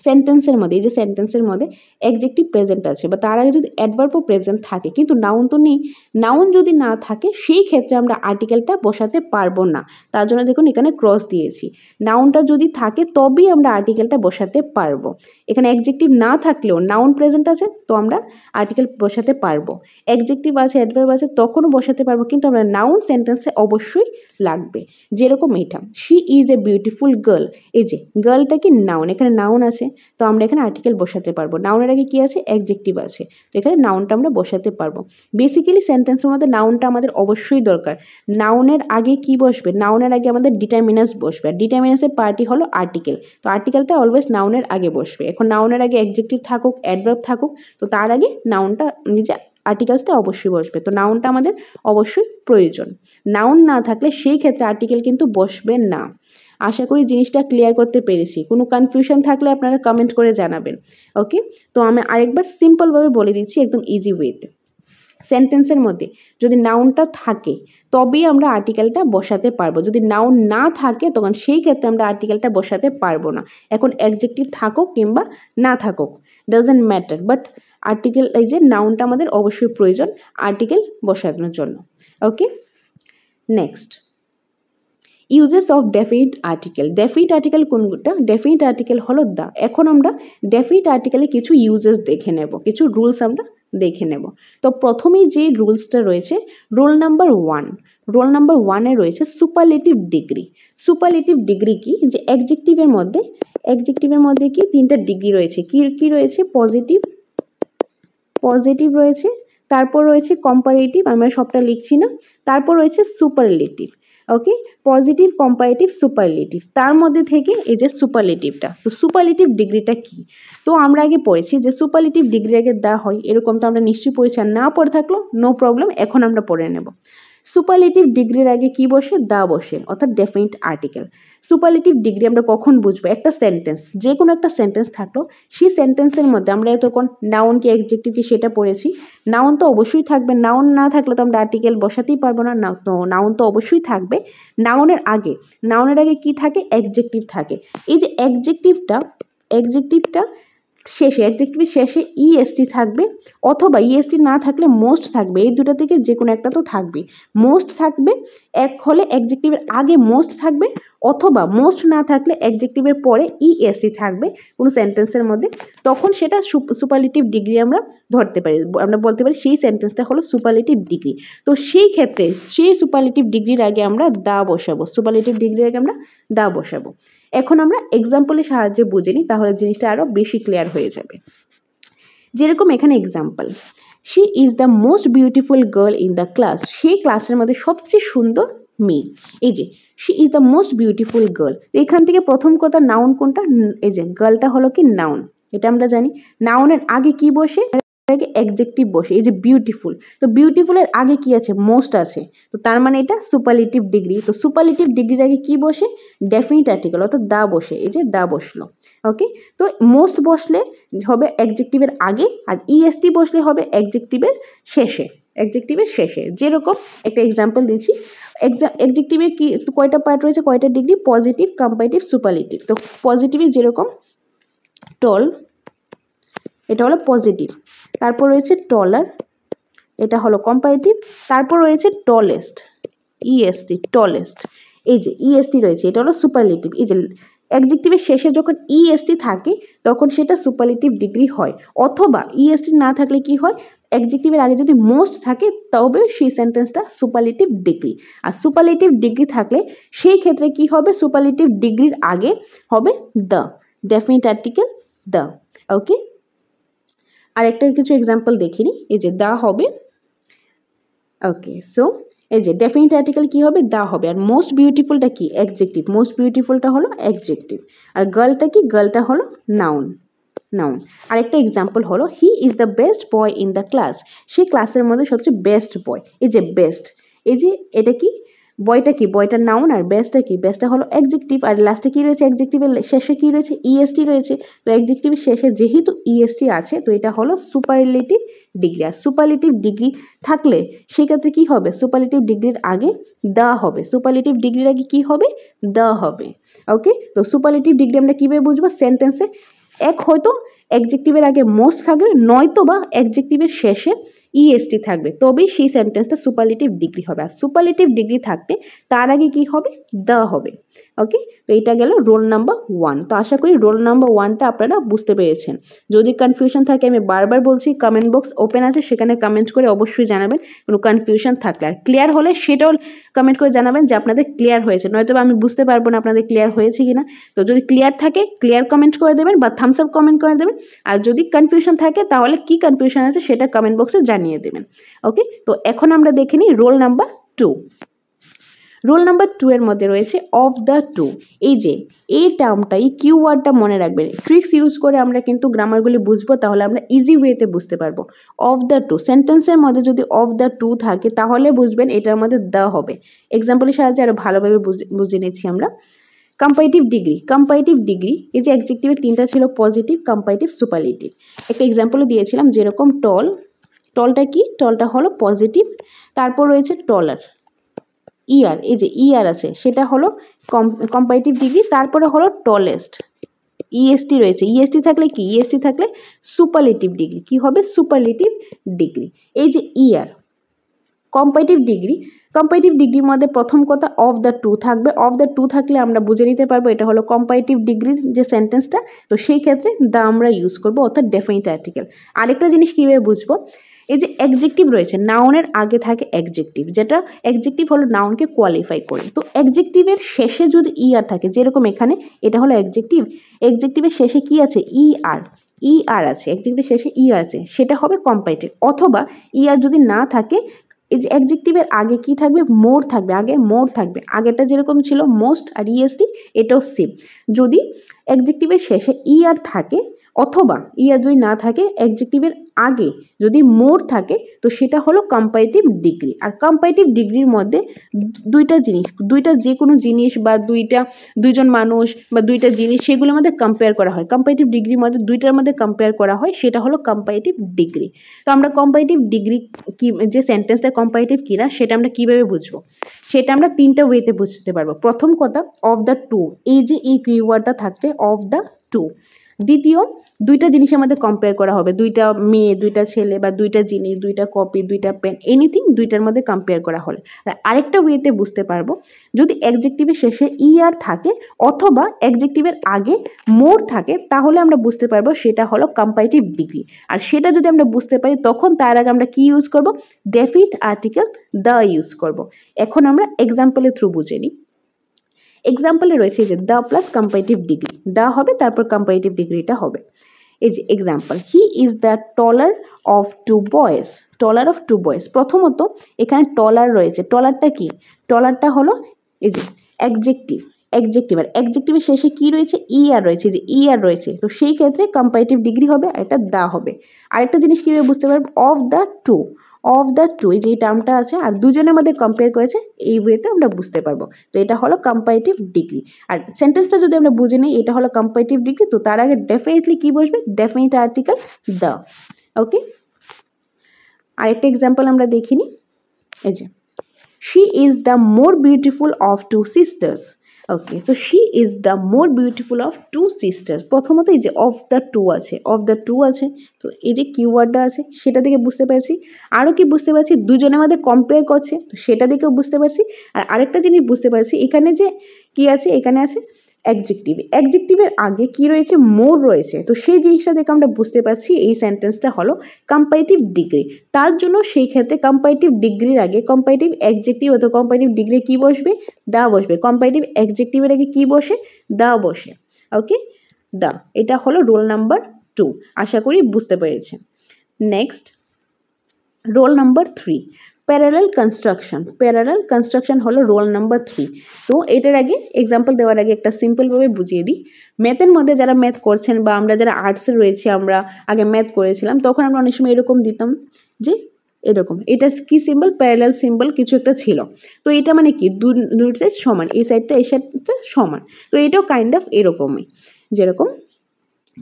সেন্টেন্সের মধ্যে, এই যে সেন্টেন্সের মধ্যে অ্যাডজেক্টিভ প্রেজেন্ট আছে বা তার আগে যদি অ্যাডভার্বও প্রেজেন্ট থাকে কিন্তু নাউন তো নেই, নাউন যদি না থাকে সেই ক্ষেত্রে আমরা আর্টিকেলটা বসাতে পারবো না। তার জন্য দেখুন এখানে ক্রস দিয়েছি, নাউনটা যদি থাকে তবেই আমরা আর্টিকেলটা বসাতে পারবো। এখানে অ্যাডজেক্টিভ না থাকলেও নাউন প্রেজেন্ট আছে তো আমরা আর্টিকেল বসাতে পারবো, অ্যাডজেক্টিভ আছে, অ্যাডভার্ব আছে, তখনও বসাতে পারবো, কিন্তু আমরা নাউন সেন্টেন্সে অবশ্যই লাগবে। যেরকম এটা, she is a beautiful girl, এই যে গার্লটা কি নাউন, এখানে নাউন আছে, তো আমরা এখানে আর্টিকেল বসাতে পারবো। নাউনের আগে কি আছে, অ্যাডজেক্টিভ আছে, তো এখানে নাউনটা আমরা বসাতে পারবো। বেসিক্যালি সেন্টেন্সের মধ্যে নাউনটা আমাদের অবশ্যই দরকার। নাউনের আগে কি বসবে, নাউনের আগে আমাদের ডিটারমিনাস বসবে, আর ডিটারমিনাসের পার্টি হলো আর্টিকেল, তো আর্টিকেলটা অলওয়েজ নাউনের আগে বসবে। এখন নাউনের আগে অ্যাডজেক্টিভ থাকুক, অ্যাডভার্ব থাকুক, তো তার আগে নাউনটা নিজে আর্টিকেলসটা অবশ্যই বসবে। তো নাউনটা আমাদের অবশ্যই প্রয়োজন, নাউন না থাকলে সেই ক্ষেত্রে আর্টিকেল কিন্তু বসবে না। আশা করি জিনিসটা ক্লিয়ার করতে পেরেছি। কোনো কনফিউশন থাকলে আপনারা কমেন্ট করে জানাবেন। ওকে, তো আমি আরেকবার সিম্পলভাবে বলে দিচ্ছি একদম ইজি ওয়েতে। সেন্টেন্সের মধ্যে যদি নাউনটা থাকে তবেই আমরা আর্টিকেলটা বসাতে পারবো, যদি নাউন না থাকে তখন সেই ক্ষেত্রে আমরা আর্টিকেলটা বসাতে পারবো না। এখন অ্যাডজেক্টিভ থাকুক কিংবা না থাকুক ডাজন্ট ম্যাটার, বাট আর্টিকেল, এই যে নাউনটা আমাদের অবশ্যই প্রয়োজন আর্টিকেল বসানোর জন্য। Okay, next, uses of definite article. Definite article কোনটা, ডেফিনিট আর্টিকেল হলো দা। এখন আমরা ডেফিনিট আর্টিকেলে কিছু ইউজেস দেখে নেব, কিছু রুলস আমরা দেখে নেব। তো প্রথমেই যে রুলসটা রয়েছে রুল নাম্বার 1, রোল নাম্বার 1-এ রয়েছে সুপারলেটিভ ডিগ্রি। সুপারলেটিভ ডিগ্রি কি, যে অ্যাডজেক্টিভের মধ্যে কি তিনটা ডিগ্রি রয়েছে, কি রয়েছে, পজিটিভ রয়েছে, তারপর রয়েছে কম্পারেটিভ, আমরা সবটা লিখছি না, তারপর রয়েছে সুপারলেটিভ। ওকে, পজিটিভ, কম্পারেটিভ, সুপারলেটিভ, তার মধ্যে থেকে এই যে সুপারলেটিভটা। তো সুপারলেটিভ ডিগ্রিটা কি, তো আমরা আগে পড়েছি যে সুপারলেটিভ ডিগ্রি আগে দেওয়া হয়, এরকম তো আমরা নিশ্চয়ই পড়েছি, আর না পড়ে থাকলো নো প্রবলেম, এখন আমরা পড়ে নেব। সুপারলেটিভ ডিগ্রির আগে কি বসে, দা বসে, অর্থাৎ ডেফিনিট আর্টিকেল। সুপারলেটিভ ডিগ্রি আমরা কখন বুঝবো, একটা সেন্টেন্স, যে কোনো একটা সেন্টেন্স থাকলো, সেই সেন্টেন্সের মধ্যে আমরা এতক্ষণ নাউন কি অ্যাডজেক্টিভ কি সেটা পড়েছি। নাউন তো অবশ্যই থাকবে, নাউন না থাকলে তো আমরা আর্টিকেল বসাতেই পারবো না, তো নাউন তো অবশ্যই থাকবে। নাউনের আগে কি থাকে, অ্যাডজেক্টিভ থাকে। এই যে অ্যাডজেক্টিভটা শেষে, অ্যাডজেক্টিভের শেষে ইএসটি থাকবে, অথবা ইএসটি না থাকলে মোস্ট থাকবে, এই দুটো থেকে যে কোনো একটা তো থাকবে। মোস্ট থাকবে, এক হলে অ্যাডজেক্টিভের আগে মোস্ট থাকবে, অথবা মোস্ট না থাকলে অ্যাডজেক্টিভের পরে ইএসটি থাকবে কোনো সেন্টেন্সের মধ্যে, তখন সেটা সুপারলেটিভ ডিগ্রি আমরা ধরতে পারি, আমরা বলতে পারি সেই সেন্টেন্সটা হলো সুপারলেটিভ ডিগ্রি। তো সেই ক্ষেত্রে সেই সুপারলেটিভ ডিগ্রির আগে আমরা দা বসাবো, সুপারলেটিভ ডিগ্রির আগে আমরা দা বসাবো। এখন আমরা এক্সাম্পলের সাহায্যে বুঝে নিই, তাহলে জিনিসটা আরও বেশি ক্লিয়ার হয়ে যাবে। যেরকম এখানে example, she is the most beautiful girl in the class, সেই ক্লাসের মধ্যে সবচেয়ে সুন্দর মেয়ে। এই যে she is the most beautiful girl, এখান থেকে প্রথম কথা নাউন কোনটা, এই যে গার্লটা হলো কি নাউন, এটা আমরা জানি। নাউনের আগে কি বসে, আগে অ্যাডজেক্টিভ বসে, এই যে বিউটিফুল, তো বিউটিফুলের আগে কি আছে, মোস্ট আছে, তো তার মানে এটা সুপারলেটিভ ডিগ্রি। তো সুপারলেটিভ ডিগ্রির আগে কি বসে, ডেফিনিট আর্টিকেল, অর্থাৎ দা বসে, এই যে দা বসলো। ওকে, তো মোস্ট বসলে হবে অ্যাডজেক্টিভের আগে, আর ইএসটি বসলে হবে অ্যাডজেক্টিভের শেষে। যেরকম একটা এক্সাম্পল দিচ্ছি, অ্যাডজেক্টিভের কি কয়টা পার্ট রয়েছে, কয়টা ডিগ্রি, পজিটিভ, কম্পারেটিভ, সুপারলেটিভ। তো পজিটিভে যেরকম টল, এটা হলো পজিটিভ, তারপর রয়েছে টলার, এটা হলো কম্পারেটিভ, তারপর রয়েছে টলেস্ট, ইএসটি, টলেস্ট, এই যে ইএসটি রয়েছে, এটা হলো সুপারলেটিভ। এই যে অ্যাডজেক্টিভের শেষে যখন ইএসটি থাকে তখন সেটা সুপারলেটিভ ডিগ্রি হয়, অথবা ইএসটি না থাকলে কি হয়, অ্যাডজেক্টিভের আগে যদি মোস্ট থাকে তবে সেই সেন্টেন্সটা সুপারলেটিভ ডিগ্রি। আর সুপারলেটিভ ডিগ্রি থাকলে সেই ক্ষেত্রে কি হবে, সুপারলেটিভ ডিগ্রির আগে হবে দ্য, ডেফিনিট আর্টিকেল দ্য। ওকে, আরেকটা কিছু এক্সাম্পল দেখে নিই, এই যে দা হবে। ওকে, সো এই যে ডেফিনিট আর্টিকেল কি হবে, দা হবে। আর মোস্ট বিউটিফুলটা কি, অ্যাডজেক্টিভ, মোস্ট বিউটিফুলটা হলো অ্যাডজেক্টিভ। আর গার্লটা কি, গার্লটা হলো নাউন। আরেকটা এক্সাম্পল হলো হি is the best boy in the class, সেই ক্লাসের মধ্যে সবচেয়ে বেস্ট বয়, এই যে বেস্ট, এই যে এটা কি, বয়টা কি, বয়টা নাউন, আর বেস্টটা কি, বেস্টটা হলো অ্যাডজেক্টিভ। আর লাস্টে কি রয়েছে, অ্যাডজেক্টিভের শেষে কি রয়েছে, ইএসটি রয়েছে। তো অ্যাডজেক্টিভের শেষে যেহেতু ইএসটি আছে, তো এটা হলো সুপারলেটিভ ডিগ্রি। আর সুপারলেটিভ ডিগ্রি থাকলে সেক্ষেত্রে কি হবে, সুপারলেটিভ ডিগ্রির আগে দা হবে, সুপারলেটিভ ডিগ্রির আগে কি হবে, দা হবে। ওকে, তো সুপারলেটিভ ডিগ্রি আমরা কীভাবে বুঝবো, সেন্টেন্সে এক হয়তো অ্যাডজেক্টিভের আগে মোস্ট থাকবে, নয়তো বা অ্যাডজেক্টিভের শেষে ইএসটি থাকবে, তবেই সেই সেন্টেন্সটা সুপারলেটিভ ডিগ্রি হবে। আর সুপারলেটিভ ডিগ্রি থাকতে তার আগে কি হবে, দা হবে। ওকে, তো এটা গেল রোল নাম্বার 1। তো আশা করি রোল নাম্বার 1টা আপনারা বুঝতে পেরেছেন। যদি কনফিউশন থাকে, আমি বারবার বলছি কমেন্ট বক্স ওপেন আছে, সেখানে কমেন্ট করে অবশ্যই জানাবেন কোনো কনফিউশন থাকলে। আর ক্লিয়ার হলে সেটাও কমেন্ট করে জানাবেন যে আপনাদের ক্লিয়ার হয়েছে, নয়তো আমি বুঝতে পারবো না আপনাদের ক্লিয়ার হয়েছে কিনা। তো যদি ক্লিয়ার থাকে ক্লিয়ার কমেন্ট করে দেবেন বা থামস আপ কমেন্ট করে দেবেন, আর যদি কনফিউশন থাকে তাহলে কি কনফিউশন আছে সেটা কমেন্ট বক্সে জানিয়ে দেবেন। ওকে, তো এখন আমরা দেখে নিই রোল নাম্বার 2। রোল নাম্বার 2 এর মধ্যে রয়েছে অফ দ্য টু। এই যে এই টার্মটা, এই কিউ ওয়ার্ডটা মনে রাখবেন, ট্রিক্স ইউজ করে আমরা কিন্তু গ্রামারগুলি বুঝবো, তাহলে আমরা ইজি ওয়েতে বুঝতে পারবো। অফ দ্য টু, সেন্টেন্সের মধ্যে যদি অফ দ্য টু থাকে তাহলে বুঝবেন এটার মধ্যে দ্য হবে। এক্সাম্পলের সাহায্যে আরও ভালোভাবে বুঝে নিচ্ছি আমরা। কম্পারেটিভ ডিগ্রি, এই যে অ্যাডজেক্টিভের তিনটা ছিল, পজিটিভ, কম্পারেটিভ, সুপারলেটিভ। একটা এক্সাম্পলে দিয়েছিলাম, যেরকম টলটা কি, টলটা হলো পজিটিভ, তারপর রয়েছে টলার, ইয়ার, এই যে ইয়ার আছে সেটা হলো কম্পারেটিভ ডিগ্রি, তারপরে হলো টলেস্ট, ইএসটি রয়েছে, ইএসটি থাকলে কি, ইএসটি থাকলে সুপারলেটিভ ডিগ্রি, কি হবে, সুপারলেটিভ ডিগ্রি। এই যে ইয়ার, কম্পারেটিভ ডিগ্রির মধ্যে প্রথম কথা অফ দ্য টু থাকবে, অফ দ্য টু থাকলে আমরা বুঝে নিতে পারবো এটা হলো কম্পারেটিভ ডিগ্রির যে সেন্টেন্সটা, তো সেই ক্ষেত্রে দ্য আমরা ইউজ করবো, অর্থাৎ ডেফিনিট আর্টিকেল। আরেকটা জিনিস কীভাবে বুঝবো, এই যে অ্যাডজেক্টিভ রয়েছে, নাউনের আগে থাকে অ্যাডজেক্টিভ, যেটা অ্যাডজেক্টিভ হলো নাউনকে কোয়ালিফাই করে। তো অ্যাডজেক্টিভের শেষে যদি আর থাকে, যেরকম এখানে এটা হলো অ্যাডজেক্টিভ, অ্যাডজেক্টিভের শেষে কি আছে, আর আছে, অ্যাডজেক্টিভের শেষে আর আছে, সেটা হবে কম্পারেটিভ। অথবা আর যদি না থাকে, এই যে অ্যাডজেক্টিভের আগে কি থাকবে, মোর থাকবে, আগে মোর থাকবে। আগেরটা যেরকম ছিল মোস্ট আর ইএসটি, এটাও সেম। যদি অ্যাডজেক্টিভের শেষে আর থাকে অথবা আর যদি না থাকে, অ্যাডজেক্টিভের আগে যদি মোর থাকে, তো সেটা হলো কম্পারেটিভ ডিগ্রি। আর কম্পারেটিভ ডিগ্রির মধ্যে দুইটা জিনিস, দুইটা যে কোনো জিনিস বা দুইজন মানুষ বা দুইটা জিনিস, সেগুলোর মধ্যে কম্পেয়ার করা হয়। কম্পারেটিভ ডিগ্রির মধ্যে দুইটার মধ্যে কম্পেয়ার করা হয়, সেটা হলো কম্পারেটিভ ডিগ্রি। তো আমরা কম্পারেটিভ ডিগ্রি কি, যে সেন্টেন্সটা কম্পারেটিভ কিনা সেটা আমরা কিভাবে বুঝবো, সেটা আমরা তিনটা ওয়েতে বুঝতে পারবো। প্রথম কথা, অফ দ্য টু, এই যে এই কিওয়ার্ডটা থাকতে অফ দ্য টু। দ্বিতীয়, দুইটা জিনিসের মধ্যে কম্পেয়ার করা হবে, দুইটা মেয়ে, দুইটা ছেলে বা দুইটা জিনিস, দুইটা কপি, দুইটা পেন, এনিথিং দুইটার মধ্যে কম্পেয়ার করা হলে। আরেকটা ওয়েতে বুঝতে পারবো, যদি অ্যাডজেক্টিভের শেষে আর থাকে অথবা অ্যাডজেক্টিভের আগে মোর থাকে, তাহলে আমরা বুঝতে পারবো সেটা হলো কম্পারেটিভ ডিগ্রি। আর সেটা যদি আমরা বুঝতে পারি, তখন তার আগে আমরা কি ইউজ করব, ডেফিনিট আর্টিকেল দ্য ইউজ করব। এখন আমরা এক্সাম্পলের থ্রু বুঝে নিই। এক্সাম্পলে রয়েছে যে the plus comparative degree, the হবে তারপর কম্পারেটিভ ডিগ্রিটা হবে। এই যে example, he is the taller of two boys, taller of two boys. প্রথমত এখানে টলার রয়েছে, টলারটা কি, টলারটা হলো এই যে অ্যাডজেক্টিভ, আর অ্যাডজেক্টিভের শেষে কি রয়েছে, আর রয়েছে, যে আর রয়েছে, তো সেই ক্ষেত্রে কম্পারেটিভ ডিগ্রি হবে, আর এটা দা হবে। আরেকটা জিনিস কীভাবে বুঝতে পারবো, অফ দ্য টু, এই যে টার্মটা আছে আর দুজনের মধ্যে কম্পেয়ার করেছে, এই ওয়েতে আমরা বুঝতে পারবো। তো এটা হলো কম্পারেটিভ ডিগ্রি। আর সেন্টেন্সটা যদি আমরা বুঝে নিই এটা হলো কম্পারেটিভ ডিগ্রি, তো তার আগে ডেফিনেটলি কি বসবে, ডেফিনিট আর্টিকেল দ্য। ওকে, আরেকটা এক্সাম্পল আমরা দেখিনি। এই যে she is the more beautiful of two sisters. Okay, so she is the more beautiful of two sisters। প্রথমত এই যে অফ দ্য টু আছে, তো এই যে কিওয়ার্ডটা আছে সেটা থেকে বুঝতে পারছি। আরও কি বুঝতে পারছি, দুজনের মধ্যে কম্পেয়ার করছে, তো সেটা দেখেও বুঝতে পারছি। আর আরেকটা জিনিস বুঝতে পারছি, এখানে যে কি আছে, এখানে আছে অ্যাডজেক্টিভের আগে কি রয়েছে, মোর রয়েছে, তো সেই জিনিসটা দেখে আমরা বুঝতে পারছি এই সেন্টেন্সটা হলো কম্পারেটিভ ডিগ্রি। তার জন্য সেই ক্ষেত্রে কম্পারেটিভ ডিগ্রির আগে কম্পারেটিভ অ্যাডজেক্টিভ অথবা কম্পারেটিভ ডিগ্রি কি বসবে, দা বসবে। কম্পারেটিভ অ্যাডজেক্টিভের আগে কি বসে, দা বসে। ওকে, দা, এটা হলো রোল নাম্বার 2। আশা করি বুঝতে পেরেছেন। Next, roll number 3, parallel construction হলো রোল নাম্বার 3। তো এটার আগে এক্সাম্পল দেওয়ার আগে একটা সিম্পলভাবে বুঝিয়ে দিই। ম্যাথের মধ্যে যারা ম্যাথ করছেন বা আমরা যারা আর্টসে রয়েছি, আমরা আগে ম্যাথ করেছিলাম, তখন আমরা অনেক সময় এরকম দিতাম যে এরকম, এটা কি সিম্বল, প্যারালাল সিম্বল কিছু একটা ছিল। তো এটা মানে কি, দুই সাইড সমান, এই সাইডটা এই সাইডটা সমান। তো এটাও কাইন্ড অফ এরকমই, যেরকম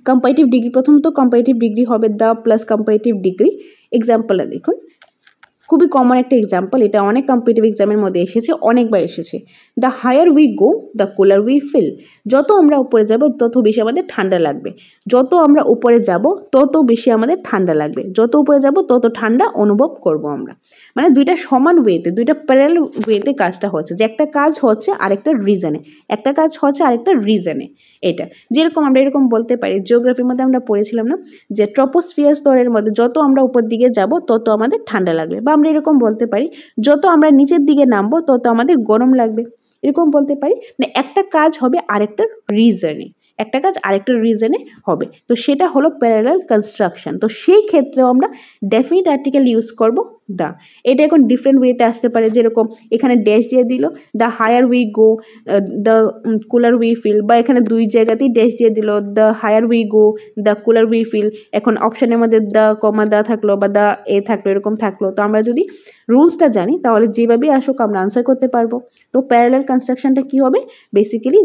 কম্পারেটিভ ডিগ্রি, প্রথমত কম্পারেটিভ ডিগ্রি হবে দ্য প্লাস কম্পারেটিভ ডিগ্রি। এক্সাম্পলটা দেখুন, খুবই কমন একটা এক্সাম্পল, এটা অনেক কম্পিটিটিভ এক্সামের মধ্যে এসেছে, অনেকবার এসেছে। The higher we go the cooler we feel. যত আমরা উপরে যাব তত বেশি আমাদের ঠান্ডা লাগবে, যত আমরা উপরে যাব তত বেশি আমাদের ঠান্ডা লাগবে, যত উপরে যাব তত ঠান্ডা অনুভব করব আমরা। মানে দুইটা সমান ওয়েতে, দুইটা প্যারালাল ওয়েতে কাজটা হচ্ছে, যে একটা কাজ হচ্ছে আরেকটা রিজনে, একটা কাজ হচ্ছে আরেকটা রিজনে। এটা যেরকম আমরা এরকম বলতে পারি, জিওগ্রাফির মধ্যে আমরা পড়েছিলাম না, যে ট্রপোস্ফিয়ার স্তরের মধ্যে যত আমরা উপর দিকে যাব তত আমাদের ঠান্ডা লাগবে। বা আমরা এরকম বলতে পারি, যত আমরা নিচের দিকে নামবো তত আমাদের গরম লাগবে, এরকম বলতে পারি। মানে একটা কাজ হবে আরেকটার রিজনে, একটা কাজ আরেকটা রিজনে হবে, তো সেটা হলো প্যারালাল কনস্ট্রাকশন। তো সেই ক্ষেত্রেও আমরা ডেফিনিট আর্টিকেল ইউজ করব দা। এটা এখন ডিফারেন্ট ওয়েতে আসতে পারে, যেরকম এখানে ড্যাশ দিয়ে দিল, the higher we go the cooler we feel, বা এখানে দুই জায়গাতেই ড্যাশ দিয়ে দিল, the higher we go the cooler we feel. এখন অপশানের মধ্যে দ্য কমা দা থাকলো বা দ্য এ থাকলো, এরকম থাকলো। তো আমরা যদি রুলসটা জানি তাহলে যেভাবেই আসুক আমরা আনসার করতে পারবো। তো প্যারালাল কনস্ট্রাকশনটা কি হবে, বেসিক্যালি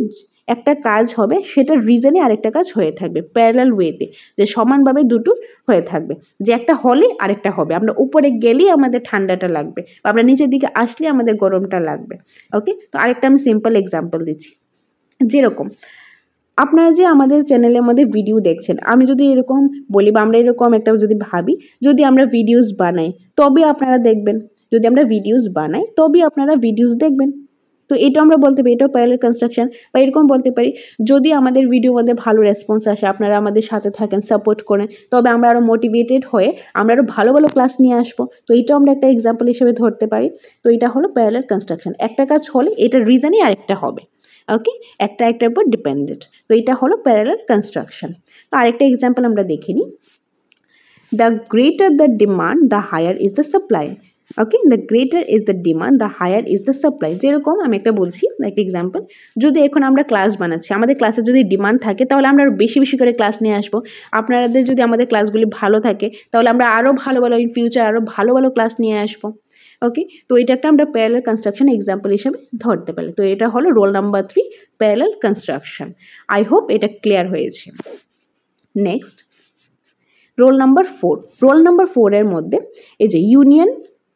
একটা কাজ হবে সেটার রিজনে আরেকটা কাজ হয়ে থাকবে প্যারালাল ওয়েতে, যে সমানভাবে দুটো হয়ে থাকবে, যে একটা হলে আরেকটা হবে। আমরা উপরে গেলেই আমাদের ঠান্ডাটা লাগবে, বা আমরা নিচের দিকে আসলে আমাদের গরমটা লাগবে। ওকে, তো আরেকটা আমি সিম্পল এক্সাম্পল দিচ্ছি। যেরকম আপনারা যে আমাদের চ্যানেলের মধ্যে ভিডিও দেখছেন, আমি যদি এরকম বলি বা আমরা এরকম একটা যদি ভাবি, যদি আমরা ভিডিওস বানাই তবে আপনারা দেখবেন, যদি আমরা ভিডিওস বানাই তবে আপনারা ভিডিওস দেখবেন। তো এটা আমরা বলতে পারি এটাও প্যারালাল কনস্ট্রাকশন। বা এরকম বলতে পারি যদি আমাদের ভিডিওর মধ্যে ভালো রেসপন্স আসে, আপনারা আমাদের সাথে থাকেন, সাপোর্ট করেন, তবে আমরা আরও মোটিভেটেড হয়ে আমরা আরও ভালো ভালো ক্লাস নিয়ে আসবো। তো এটাও আমরা একটা এক্সাম্পল হিসেবে ধরতে পারি। তো এটা হলো প্যারালাল কনস্ট্রাকশন। একটা কাজ হলে এটার রিজনই আরেকটা হবে, ওকে, একটা একটার উপর ডিপেন্ডেন্ট। তো এটা হলো প্যারালাল কনস্ট্রাকশন। তো আরেকটা এক্সাম্পল আমরা দেখে নিই। The greater the demand the higher is the supply. Okay, the greater is the demand the higher is the supply. যেরকম আমি একটা বলছি একটা এক্সাম্পল, যদি এখন আমরা ক্লাস বানাচ্ছি, আমাদের ক্লাসে যদি ডিমান্ড থাকে তাহলে আমরা আরও বেশি বেশি করে ক্লাস নিয়ে আসবো। আপনাদের যদি আমাদের ক্লাসগুলি ভালো থাকে তাহলে আমরা আরও ভালো ভালো ইন ফিউচার আরও ভালো ভালো ক্লাস নিয়ে আসবো। ওকে, তো এটা একটা আমরা প্যারালাল কনস্ট্রাকশন এক্সাম্পল হিসেবে ধরতে পারি। তো এটা হলো roll number 3 parallel construction. I hope এটা ক্লিয়ার হয়েছে। Next roll number 4। Roll number 4 এর মধ্যে এই যে ইউনিয়ন,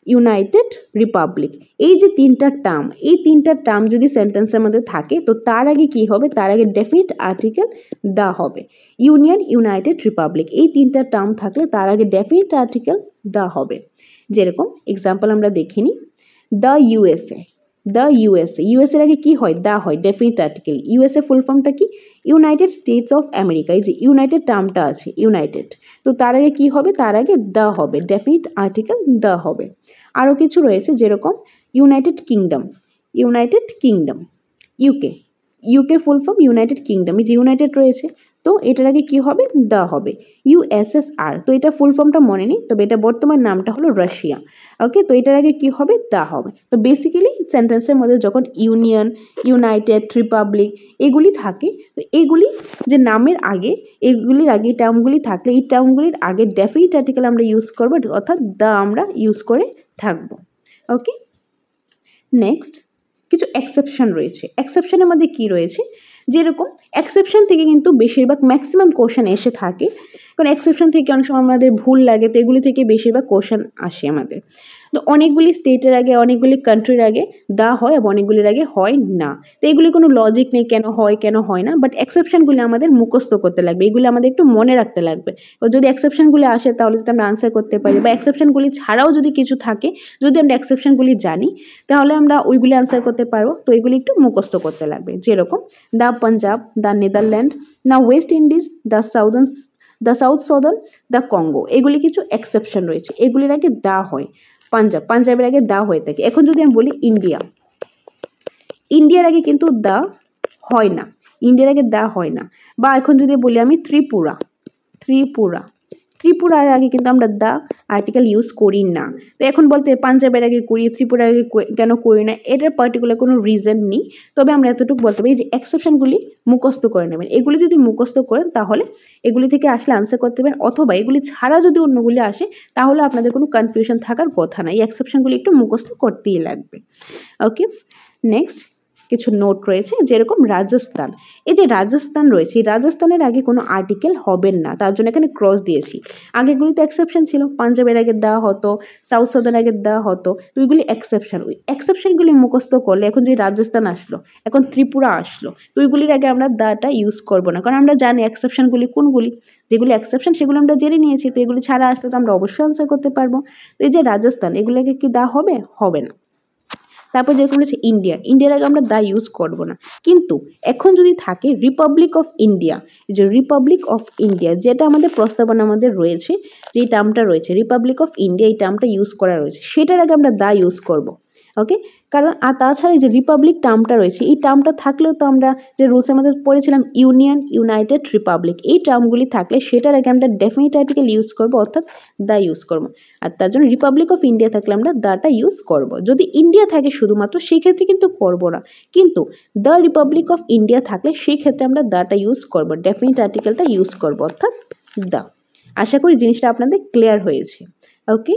ইউনাইটেড, রিপাবলিক, এই যে তিনটা টার্ম, এই তিনটা টার্ম যদি সেন্টেন্সের মধ্যে থাকে তো তার আগে কি হবে, তার আগে ডেফিনিট আর্টিকেল দা হবে। ইউনিয়ন, ইউনাইটেড, রিপাবলিক এই তিনটা টার্ম থাকলে তার আগে ডেফিনিট আর্টিকেল দা হবে। যেরকম এক্সাম্পল আমরা দেখিনি, দ্য ইউএসএ, দ্য ইউএসএ, ইউএসএর আগে কি হয়, দা হয়, ডেফিনিট আর্টিকেল। ইউএসএ ফুল ফর্মটা কি, ইউনাইটেড স্টেটস অফ আমেরিকা। এই যে ইউনাইটেড টার্মটা আছে ইউনাইটেড, তো তার আগে কি হবে, তার আগে দা হবে, ডেফিনিট আর্টিকেল দা হবে। আরও কিছু রয়েছে যেরকম United kingdom, United kingdom, UK, UK full form United kingdom, এই যে ইউনাইটেড রয়েছে তো এটার আগে কি হবে, দা হবে। ইউএসএসআর, তো এটা ফুল ফর্মটা মনে নেই, তবে এটা বর্তমান নামটা হলো রাশিয়া। ওকে, তো এটার আগে কি হবে, দা হবে। তো বেসিক্যালি সেন্টেন্সের মধ্যে যখন ইউনিয়ন, ইউনাইটেড, রিপাবলিক এগুলি থাকে, তো এগুলি যে নামের আগে, এগুলির আগে টার্মগুলি থাকলে এই টার্মগুলির আগে ডেফিনিট আর্টিকেল আমরা ইউজ করবো, অর্থাৎ দা আমরা ইউজ করে থাকবো। ওকে, নেক্সট কিছু এক্সেপশন রয়েছে। এক্সেপশনের মধ্যে কি রয়েছে, যেরকম এক্সেপশন থেকে কিন্তু বেশিরভাগ ম্যাক্সিমাম কোশ্চেন এসে থাকে, কারণ এক্সেপশন থেকে অনেক সময় আমাদের ভুল লাগে, তো এগুলি থেকে বেশিরভাগ কোশ্চেন আসে আমাদের। তো অনেকগুলি স্টেটের আগে, অনেকগুলি কান্ট্রির আগে দা হয় এবং অনেকগুলির আগে হয় না। তো এগুলি কোনো লজিক নেই কেন হয় কেন হয় না, বাট এক্সেপশনগুলি আমাদের মুখস্থ করতে লাগবে, এগুলি আমাদের একটু মনে রাখতে লাগবে। তো যদি এক্সেপশনগুলি আসে তাহলে যদি আমরা আনসার করতে পারি, বা এক্সেপশনগুলি ছাড়াও যদি কিছু থাকে, যদি আমরা এক্সেপশনগুলি জানি তাহলে আমরা ওইগুলি আনসার করতে পারবো। তো এগুলি একটু মুখস্থ করতে লাগবে। যেরকম the Punjab, the Netherland, the West Indies, the south southern, the Congo, এগুলি কিছু এক্সেপশন রয়েছে, এগুলির আগে দা হয়। পাঞ্জাব, পাঞ্জাবের আগে দা হয়ে থাকে। এখন যদি আমি বলি ইন্ডিয়া, ইন্ডিয়ার আগে কিন্তু দা হয় না, ইন্ডিয়ার আগে দা হয় না। বা এখন যদি বলি আমি ত্রিপুরা, ত্রিপুরা, ত্রিপুরার আগে কিন্তু আমরা দা আর্টিকেল ইউজ করি না। তো এখন বলতে পাঞ্জাবের আগে করি, ত্রিপুরার আগে কেন করি না, এটার পার্টিকুলার কোনো রিজন নেই। তবে আমরা এতটুকু বলতে পারি যে এক্সেপশনগুলি মুখস্থ করে নেবেন। এগুলি যদি মুখস্থ করেন তাহলে এগুলি থেকে আসলে আনসার করতে পারেন, অথবা এগুলি ছাড়া যদি অন্যগুলি আসে তাহলে আপনাদের কোনো কনফিউশন থাকার কথা না, এই এক্সেপশনগুলি একটু মুখস্থ করতেই লাগবে। ওকে, নেক্সট কিছু নোট রয়েছে, যেরকম রাজস্থান, এই যে রাজস্থান রয়েছে, রাজস্থানের আগে কোনো আর্টিকেল হবেন না, তার জন্য এখানে ক্রস দিয়েছি। আগেগুলি তো এক্সেপশন ছিল, পাঞ্জাবের আগে দেওয়া হতো, সাউথ সাউদার্ন আগে দেওয়া হতো, তো ওইগুলি এক্সেপশন। ওই এক্সেপশনগুলি মুখস্থ করলে এখন যে রাজস্থান আসলো, এখন ত্রিপুরা আসলো, তো ওইগুলির আগে আমরা দাটা ইউজ করবো না, কারণ আমরা জানি এক্সেপশনগুলি কোনগুলি, যেগুলি এক্সেপশন সেগুলো আমরা জেনে নিয়েছি। তো এগুলি ছাড়া আসলে তো আমরা অবশ্যই আনসার করতে পারবো। তো এই যে রাজস্থান, এগুলোকে কি দা হবে, হবে না। তারপর যেরকম রয়েছে ইন্ডিয়া, ইন্ডিয়ার আগে আমরা দা ইউজ করব না। কিন্তু এখন যদি থাকে রিপাবলিক অফ ইন্ডিয়া, যে রিপাবলিক অফ ইন্ডিয়া যেটা আমাদের প্রস্তাবনার মধ্যে রয়েছে, যে টার্মটা রয়েছে রিপাবলিক অফ ইন্ডিয়া, এই টার্মটা ইউজ করা রয়েছে, সেটার আগে আমরা দা ইউজ করব। ওকে, কারণ আর তাছাড়া যে রিপাবলিক টার্মটা রয়েছে, এই টার্মটা থাকলেও তো আমরা যে রুলসের মধ্যে পড়েছিলাম ইউনিয়ন, ইউনাইটেড, রিপাবলিক, এই টার্মগুলি থাকলে সেটার আগে আমরা ডেফিনিট আর্টিকেল ইউজ করবো, অর্থাৎ দা ইউজ করবো। আর তার জন্য রিপাবলিক অফ ইন্ডিয়া থাকলে আমরা দাটা ইউজ করব। যদি ইন্ডিয়া থাকে শুধুমাত্র সেই ক্ষেত্রে কিন্তু করব না, কিন্তু দ্য রিপাবলিক অফ ইন্ডিয়া থাকলে সেই ক্ষেত্রে আমরা দাটা ইউজ করব, ডেফিনিট আর্টিকেলটা ইউজ করব, অর্থাৎ দা। আশা করি জিনিসটা আপনাদের ক্লিয়ার হয়েছে। ওকে,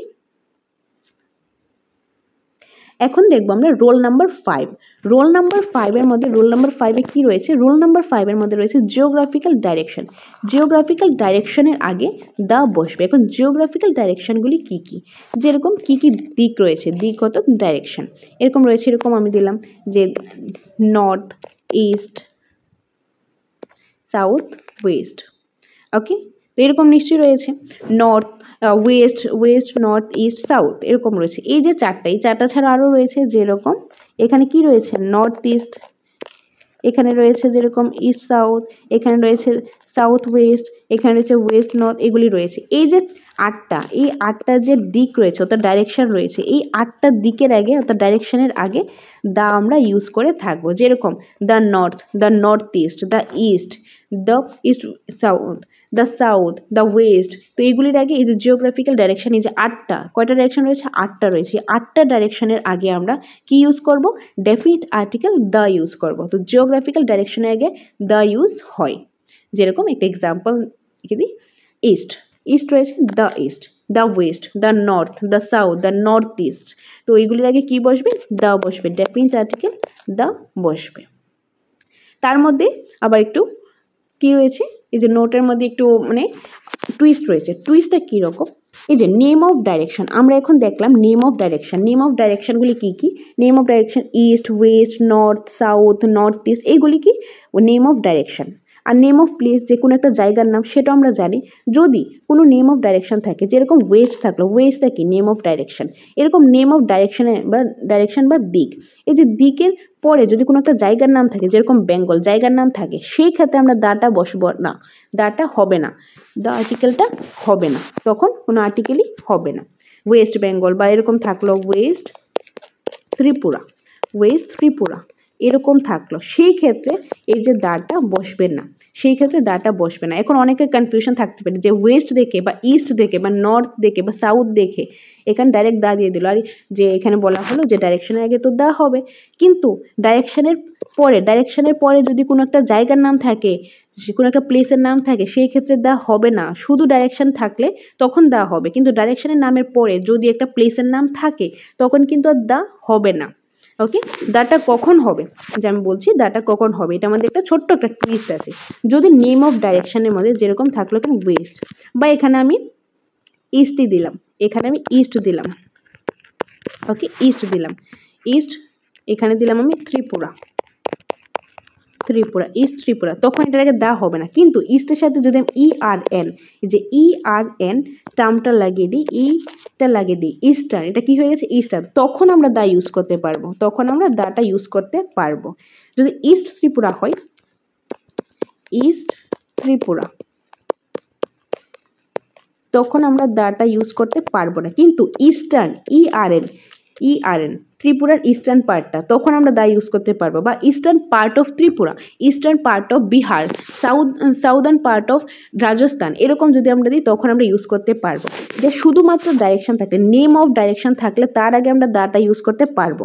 এখন দেখবো আমরা রোল নাম্বার 5। রোল নাম্বার 5-এর মধ্যে, রোল নাম্বার 5-এ কি রয়েছে, রোল নাম্বার 5-এর মধ্যে রয়েছে জিওগ্রাফিক্যাল ডাইরেকশন। জিওগ্রাফিক্যাল ডাইরেকশনের আগে দা বসবে। এখন জিওগ্রাফিক্যাল ডাইরেকশনগুলি কি কি, যেরকম কি কি দিক রয়েছে, দিকগত ডাইরেকশন এরকম রয়েছে, এরকম আমি দিলাম যে নর্থ, ইস্ট, সাউথ, ওয়েস্ট। ওকে, তো এরকম নিশ্চয়ই রয়েছে north, West north east south এরকম রয়েছে। এই যে চারটা, এই চারটা ছাড়া আরও রয়েছে যেরকম এখানে কি রয়েছে নর্থ ইস্ট, এখানে রয়েছে যেরকম ইস্ট সাউথ, এখানে রয়েছে সাউথ ওয়েস্ট, এখানে রয়েছে ওয়েস্ট নর্থ, এগুলি রয়েছে। এই যে আটটা, এই আটটা যে দিক রয়েছে অর্থাৎ ডাইরেকশন রয়েছে, এই আটটা দিকের আগে অর্থাৎ ডাইরেকশনের আগে দা আমরা ইউজ করে থাকবো। যেরকম the north east, the east south, the south, the West. তো এইগুলির আগে এই যে জিওগ্রাফিক্যাল ডাইরেকশন, এই যে আটটা, কয়টা ডাইরেকশন রয়েছে? আটটা রয়েছে। আটটা ডাইরেকশনের আগে আমরা কি ইউজ করব? ডেফিনিট আর্টিকেল দ্য ইউজ করব। তো জিওগ্রাফিক্যাল ডাইরেকশনের আগে দ্য ইউজ হয়। যেরকম একটা এক্সাম্পল লিখে দিই, ইস্ট রয়েছে the east, the West, the north, the south, the north east. তো এইগুলির আগে কি বসবে? দ্য বসবে, ডেফিনিট আর্টিকেল দ্য বসবে। তার মধ্যে আবার একটু কি রয়েছে, এই যে নোটের মধ্যে একটু মানে টুইস্ট রয়েছে। টুইস্টটা কীরকম? এই যে নেম অফ ডাইরেকশন, আমরা এখন দেখলাম name of direction. Name of ডাইরেকশনগুলি কী কী? Name of direction east, west, north, south, north east, এইগুলি কি নেম অফ ডাইরেকশন। আর নেম অফ প্লেস, যে কোনো একটা জায়গার নাম, সেটাও আমরা জানি। যদি কোনো নেম অফ ডাইরেকশন থাকে, যেরকম ওয়েস্ট থাকলো, ওয়েস্টটা কি নেম অফ ডাইরেকশন। এরকম নেম অফ ডাইরেকশন বা দিক, এই যে দিকের পরে যদি কোনো একটা জায়গার নাম থাকে, যেরকম বেঙ্গল জায়গার নাম থাকে, সেই ক্ষেত্রে আমরা দাটা বসবো না, দাটা হবে না, দ্য আর্টিকেলটা হবে না, তখন কোনো আর্টিকেলই হবে না। ওয়েস্ট বেঙ্গল বা এরকম থাকলো ওয়েস্ট ত্রিপুরা এরকম থাকলো, সেই ক্ষেত্রে এই যে দাটা বসবে না, সেই ক্ষেত্রে দাটা বসবে না। এখন অনেকের কনফিউশন থাকতে পারে যে ওয়েস্ট দেখে বা ইস্ট দেখে বা নর্থ দেখে বা সাউথ দেখে এখানে ডাইরেক্ট দা দিয়ে দিল, আর যে এখানে বলা হলো যে ডাইরেকশনের আগে তো দা হবে, কিন্তু ডাইরেকশনের পরে যদি কোনো একটা জায়গার নাম থাকে, কোনো একটা প্লেসের নাম থাকে, সেই ক্ষেত্রে দা হবে না। শুধু ডাইরেকশন থাকলে তখন দা হবে, কিন্তু ডাইরেকশনের নামের পরে যদি একটা প্লেসের নাম থাকে তখন কিন্তু আর দা হবে না। ওকে, দাটা কখন হবে, যে আমি বলছি দাটা কখন হবে, এটা আমাদের একটা ছোট্ট একটা টুইস্ট আছে। যদি নেম অফ ডাইরেকশনের মধ্যে যেরকম থাকলো এখানে ওয়েস্ট, বা এখানে আমি ইস্টই দিলাম, এখানে আমি ইস্ট দিলাম, ওকে ইস্ট দিলাম, ইস্ট এখানে দিলাম আমি ত্রিপুরা, ইস্ট ত্রিপুরা, তখন এটার আগে দা হবে না। কিন্তু ইস্টের সাথে যদি আমি ERN, যে ERN টার্মটা লাগিয়ে দিই, ইটা লাগিয়ে দিই, ইস্টার্ন, এটা কি হয়ে গেছে ইস্টার্ন, তখন আমরা দা ইউজ করতে পারবো, তখন আমরা দাটা ইউজ করতে পারবো। যদি ইস্ট ত্রিপুরা হয়, ইস্ট ত্রিপুরা, তখন আমরা দাটা ইউজ করতে পারবো না। কিন্তু ইস্টার্ন, ERN ত্রিপুরার ইস্টার্ন পার্টটা, তখন আমরা দা ইউজ করতে পারবো। বা eastern part of Tripura, eastern part of Bihar, southern part of Rajasthan, এরকম যদি আমরা দিই তখন আমরা ইউজ করতে পারবো। যে শুধুমাত্র ডাইরেকশন থাকলে, নেম অফ ডাইরেকশন থাকলে তার আগে আমরা দাটা ইউজ করতে পারবো।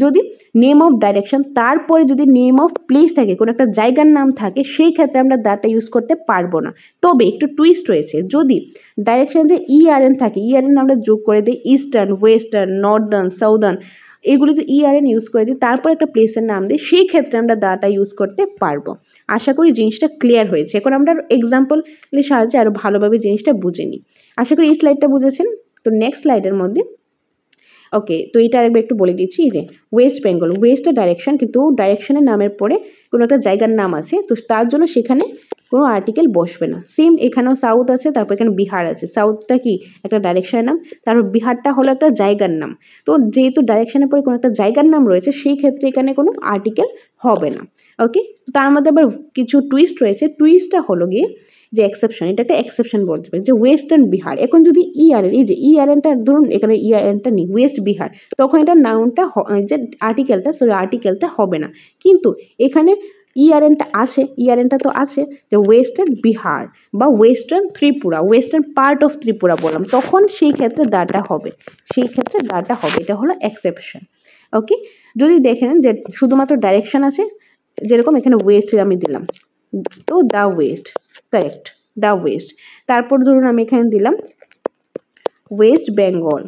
যদি নেম অফ ডাইরেকশন তারপরে যদি নেম অফ প্লেস থাকে, কোনো একটা জায়গার নাম থাকে, সেই ক্ষেত্রে আমরা দাটা ইউজ করতে পারবো না। তবে একটু টুইস্ট রয়েছে, যদি ডাইরেকশন যে ERN থাকে, ERN আমরা যোগ করে দিই ইস্টার্ন, ওয়েস্টার্ন, নর্দার্ন, সাউদার্ন, এগুলিতে ERN ইউজ করে দিই, তারপর একটা প্লেসের নাম দিই, সেই ক্ষেত্রে আমরা দাটা ইউজ করতে পারবো। আশা করি জিনিসটা ক্লিয়ার হয়েছে। এখন আমরা এক্সাম্পলের সাহায্যে আরও ভালোভাবে জিনিসটা বুঝে নিই। আশা করি এই স্লাইডটা বুঝেছেন। তো নেক্সট স্লাইডের মধ্যে ওকে, তো এটা আরেকবার একটু বলে দিচ্ছি যে ওয়েস্ট বেঙ্গল, ওয়েস্টের ডাইরেকশন, কিন্তু ডাইরেকশনের নামের পরে কোনো একটা জায়গার নাম আছে, তো তার জন্য সেখানে কোনো আর্টিকেল বসবে না। সেম এখানেও সাউথ আছে, তারপর এখানে বিহার আছে। সাউথটা কি একটা ডাইরেকশনের নাম, তারপর বিহারটা হলো একটা জায়গার নাম। তো যেহেতু ডাইরেকশনের পরে কোনো একটা জায়গার নাম রয়েছে, সেই ক্ষেত্রে এখানে কোনো আর্টিকেল হবে না। ওকে, তার মধ্যে আবার কিছু টুইস্ট রয়েছে। টুইস্টটা হলো গিয়ে যে এক্সেপশন, এটা একটা এক্সেপশন বলতে পারি, যে ওয়েস্টার্ন বিহার, এখন যদি ERN, এই যে ERNটা ধরুন এখানে ERNটা নেই, ওয়েস্ট বিহার, তখন এটা নাউনটা যে আর্টিকেলটা হবে না। কিন্তু এখানে ERNটা আছে, ERNটা তো আছে, যে ওয়েস্টার্ন বিহার বা western Tripura, western part of Tripura বললাম, তখন সেই ক্ষেত্রে দাটা হবে, এটা হলো এক্সেপশন। ওকে, যদি দেখেন যে শুধুমাত্র ডাইরেকশন আছে, যেরকম এখানে ওয়েস্ট আমি দিলাম, তো the West, correct, the West. তারপর ধরুন আমি এখানে দিলাম ওয়েস্ট বেঙ্গল,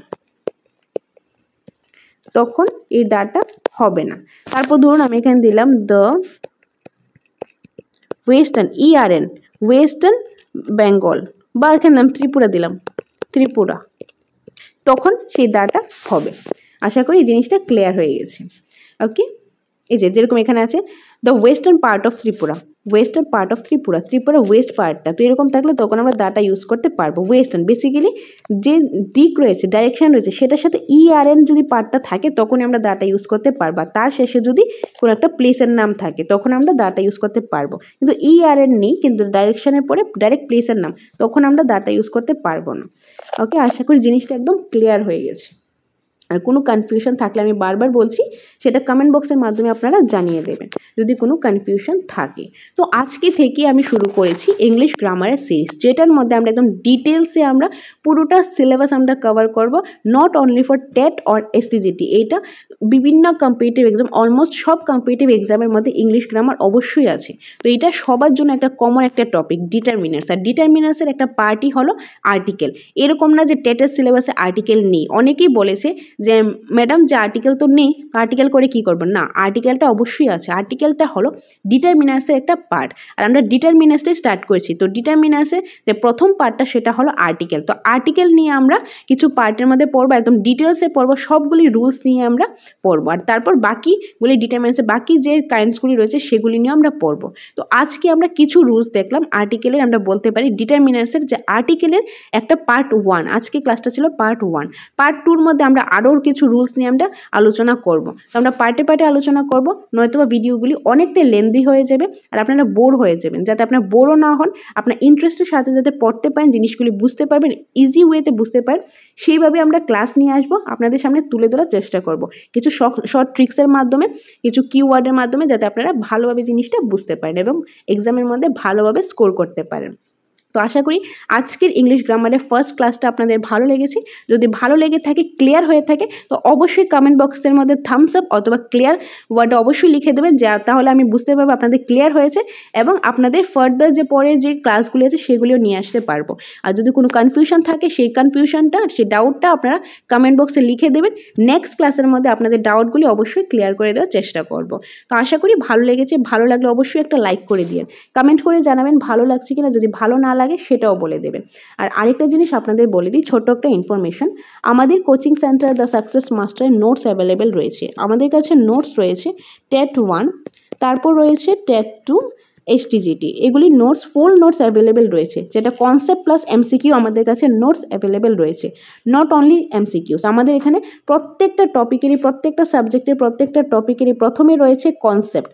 তখন এই দাটা হবে না। তারপর ধরুন আমি এখানে দিলাম the western, ERN western Bengal, বা এখানে নাম ত্রিপুরা দিলাম, ত্রিপুরা, তখন সেই দাটা হবে। আশা করি এই জিনিসটা ক্লিয়ার হয়ে গেছে। ওকে, এই যে যেরকম এখানে আছে the western part of Tripura, western part of Tripura, Tripura West পার্টটা, তো এরকম থাকলে তখন আমরা দাটা ইউজ করতে পারবো। ওয়েস্টার্ন বেসিক্যালি যে দিক রয়েছে, ডাইরেকশন রয়েছে, সেটার সাথে ERN যদি পার্টটা থাকে তখনই আমরা দাটা ইউজ করতে পারবো। তার শেষে যদি কোনো একটা প্লেসের নাম থাকে তখন আমরা দাটা ইউজ করতে পারবো। কিন্তু ERN নেই, কিন্তু ডাইরেকশনের পরে ডাইরেক্ট প্লেসের নাম, তখন আমরা দাটা ইউজ করতে পারবো না। ওকে, আশা করি জিনিসটা একদম ক্লিয়ার হয়ে গেছে। আর কোনো কনফিউশন থাকলে আমি বারবার বলছি, সেটা কমেন্ট বক্সের মাধ্যমে আপনারা জানিয়ে দেবেন যদি কোনো কনফিউশন থাকে। তো আজকে থেকে আমি শুরু করেছি ইংলিশ গ্রামারের সিরিজ, যেটার মধ্যে আমরা একদম ডিটেলসে আমরা পুরোটা সিলেবাস আমরা কভার করব, not only for TET or STGT। এইটা বিভিন্ন কম্পিটিটিভ এক্সাম, অলমোস্ট সব কম্পিটিটিভ এক্সামের মধ্যে ইংলিশ গ্রামার অবশ্যই আছে। তো এটা সবার জন্য একটা কমন একটা টপিক, ডিটারমিনার্স। আর ডিটারমিনার্সের একটা পার্টই হলো আর্টিকেল। এরকম না যে টেটের সিলেবাসে আর্টিকেল নেই। অনেকেই বলেছে যে ম্যাডাম যে আর্টিকেল তো নেই, আর্টিকেল করে কি করবেন, না, আর্টিকেলটা অবশ্যই আছে। আর্টিকেলটা হলো ডিটারমিনার্সের একটা পার্ট, আর আমরা ডিটারমিনার্সটাই স্টার্ট করেছি। তো ডিটারমিনার্সের যে প্রথম পার্টটা সেটা হলো আর্টিকেল। তো আর্টিকেল নিয়ে আমরা কিছু পার্টের মধ্যে পড়বো, একদম ডিটেলসে পড়বো, সবগুলি রুলস নিয়ে আমরা পড়বো। আর তারপর বাকিগুলি ডিটারমিনার্সের বাকি যে কাইন্ডসগুলি রয়েছে সেগুলি নিয়ে আমরা পড়বো। তো আজকে আমরা কিছু রুলস দেখলাম আর্টিকেলের, আমরা বলতে পারি ডিটারমিনার্সের যে আর্টিকেলের একটা পার্ট 1। আজকে ক্লাসটা ছিল পার্ট 1। পার্ট 2-র মধ্যে আমরা আরও কিছু রুলস নিয়ে আমরা আলোচনা করব। তো আমরা পার্টে পার্টে আলোচনা করব, নয়তোবা ভিডিওগুলি অনেকটাই লেন্দি হয়ে যাবে আর আপনারা বোর হয়ে যাবেন। যাতে আপনার বোরও না হন, আপনার ইন্টারেস্টের সাথে যাতে পড়তে পারেন, জিনিসগুলি বুঝতে পারবেন, ইজি ওয়েতে বুঝতে পারেন, সেইভাবে আমরা ক্লাস নিয়ে আসবো, আপনাদের সামনে তুলে ধরার চেষ্টা করব কিছু শর্ট ট্রিক্সের মাধ্যমে, কিছু কিওয়ার্ডের মাধ্যমে, যাতে আপনারা ভালোভাবে জিনিসটা বুঝতে পারেন এবং এক্সামের মধ্যে ভালোভাবে স্কোর করতে পারেন। তো আশা করি আজকের ইংলিশ গ্রামারের ফার্স্ট ক্লাসটা আপনাদের ভালো লেগেছে। যদি ভালো লেগে থাকে, ক্লিয়ার হয়ে থাকে, তো অবশ্যই কমেন্ট বক্সের মধ্যে থামস আপ অথবা ক্লিয়ার ওয়ার্ডটা অবশ্যই লিখে দেবেন, যা তাহলে আমি বুঝতে পারবো আপনাদের ক্লিয়ার হয়েছে এবং আপনাদের ফার্দার যে পরে যে ক্লাসগুলি আছে সেগুলিও নিয়ে আসতে পারবো। আর যদি কোনো কনফিউশন থাকে, সেই কনফিউশনটা, সেই ডাউটটা আপনারা কমেন্ট বক্সে লিখে দেবেন। নেক্সট ক্লাসের মধ্যে আপনাদের ডাউটগুলি অবশ্যই ক্লিয়ার করে দেওয়ার চেষ্টা করব। তো আশা করি ভালো লেগেছে। ভালো লাগলে অবশ্যই একটা লাইক করে দিন, কমেন্ট করে জানাবেন ভালো লাগছে কিনা। যদি ভালো না লাগে সেটাও বলে দেবেন। আর আরেকটা জিনিস আপনাদের বলে দিই, ছোট্ট একটা ইনফরমেশন, আমাদের কোচিং সেন্টার দ্য সাকসেস মাস্টারের নোটস অ্যাভেলেবেল রয়েছে। আমাদের কাছে নোটস রয়েছে টেট 1, তারপর রয়েছে টেট 2, STGT, এগুলি নোটস, ফুল নোটস অ্যাভেলেবেল রয়েছে, যেটা কনসেপ্ট প্লাস MCQ আমাদের কাছে নোটস অ্যাভেলেবেল রয়েছে। নট অনলি MCQs, আমাদের এখানে প্রত্যেকটা টপিকেরই, প্রত্যেকটা সাবজেক্টের প্রত্যেকটা টপিকেরই প্রথমে রয়েছে কনসেপ্ট,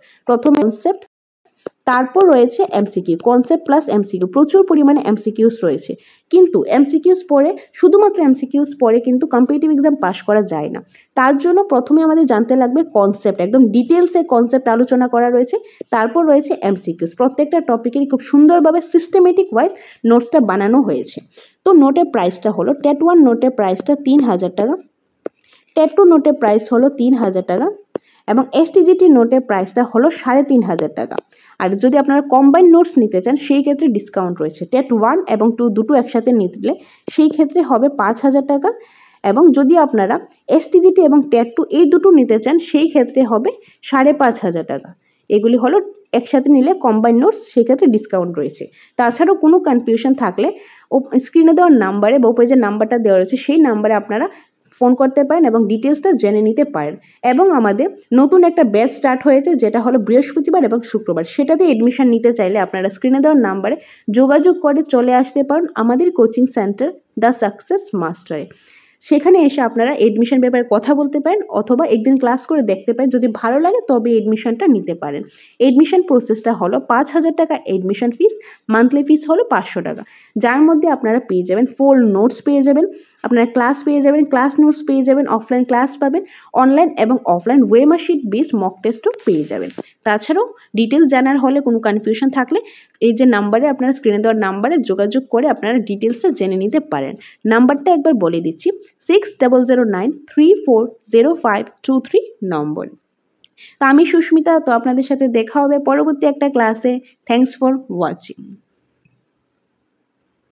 তারপর রয়েছে MCQ, কনসেপ্ট প্লাস MCQ, প্রচুর পরিমাণে MCQs রয়েছে। কিন্তু MCQs পড়ে, শুধুমাত্র MCQs পড়ে কিন্তু কম্পিটিটিভ এক্সাম পাস করা যায় না। তার জন্য প্রথমে আমাদের জানতে লাগবে কনসেপ্ট, একদম ডিটেলসে কনসেপ্ট আলোচনা করা রয়েছে। তারপর রয়েছে MCQs, প্রত্যেকটা টপিকেরই খুব সুন্দরভাবে সিস্টেমেটিক ওয়াইজ নোটসটা বানানো হয়েছে। তো নোটের প্রাইসটা হলো, টেট 1 নোটের প্রাইসটা 3000 টাকা, টেট 2 নোটের প্রাইস হলো 3000 টাকা এবং STGT নোটের প্রাইসটা হলো 3500 টাকা। আর যদি আপনারা কম্বাইন নোটস নিতে চান, সেই ক্ষেত্রে ডিসকাউন্ট রয়েছে। টেট 1 এবং 2 দুটো একসাথে নিলে সেই ক্ষেত্রে হবে 5000 টাকা, এবং যদি আপনারা STGT এবং টেট 2 এই দুটো নিতে চান, সেই ক্ষেত্রে হবে 5500 টাকা। এগুলি হলো একসাথে নিলে কম্বাইন নোটস, সেক্ষেত্রে ডিসকাউন্ট রয়েছে। তাছাড়াও কোনো কনফিউশন থাকলে স্ক্রিনে দেওয়ার নাম্বারে বা উপরে যে নাম্বারটা দেওয়া রয়েছে সেই নাম্বারে আপনারা ফোন করতে পারেন এবং ডিটেলসটা জেনে নিতে পারেন। এবং আমাদের নতুন একটা ব্যাচ স্টার্ট হয়েছে, যেটা হলো বৃহস্পতিবার এবং শুক্রবার। সেটাতে এডমিশন নিতে চাইলে আপনারা স্ক্রিনে দেওয়ার নাম্বারে যোগাযোগ করে চলে আসতে পারেন আমাদের কোচিং সেন্টার দ্য সাকসেস মাস্টারে। সেখানে এসে আপনারা এডমিশন ব্যাপারে কথা বলতে পারেন অথবা একদিন ক্লাস করে দেখতে পারেন। যদি ভালো লাগে তবে এডমিশনটা নিতে পারেন। এডমিশন প্রসেসটা হলো 5000 টাকা এডমিশন ফিস, মান্থলি ফিস হলো 500 টাকা, যার মধ্যে আপনারা পেয়ে যাবেন ফুল নোটস পেয়ে যাবেন, আপনারা ক্লাস পেয়ে যাবেন, ক্লাস নোটস পেয়ে যাবেন, অফলাইন ক্লাস পাবেন, অনলাইন এবং অফলাইন ওয়েমার্কশিট বেস মক টেস্টও পেয়ে যাবেন। তাছাড়াও ডিটেলস জানার হলে কোনো কনফিউশন থাকলে এই যে নাম্বারে, আপনারা স্ক্রিনে দেওয়ার নাম্বারে যোগাযোগ করে আপনারা ডিটেলসটা জেনে নিতে পারেন। নাম্বারটা একবার বলে দিচ্ছি, 6009340523 নম্বর। তো আমি সুস্মিতা, তো আপনাদের সাথে দেখা হবে পরবর্তী একটা ক্লাসে। Thanks for watching.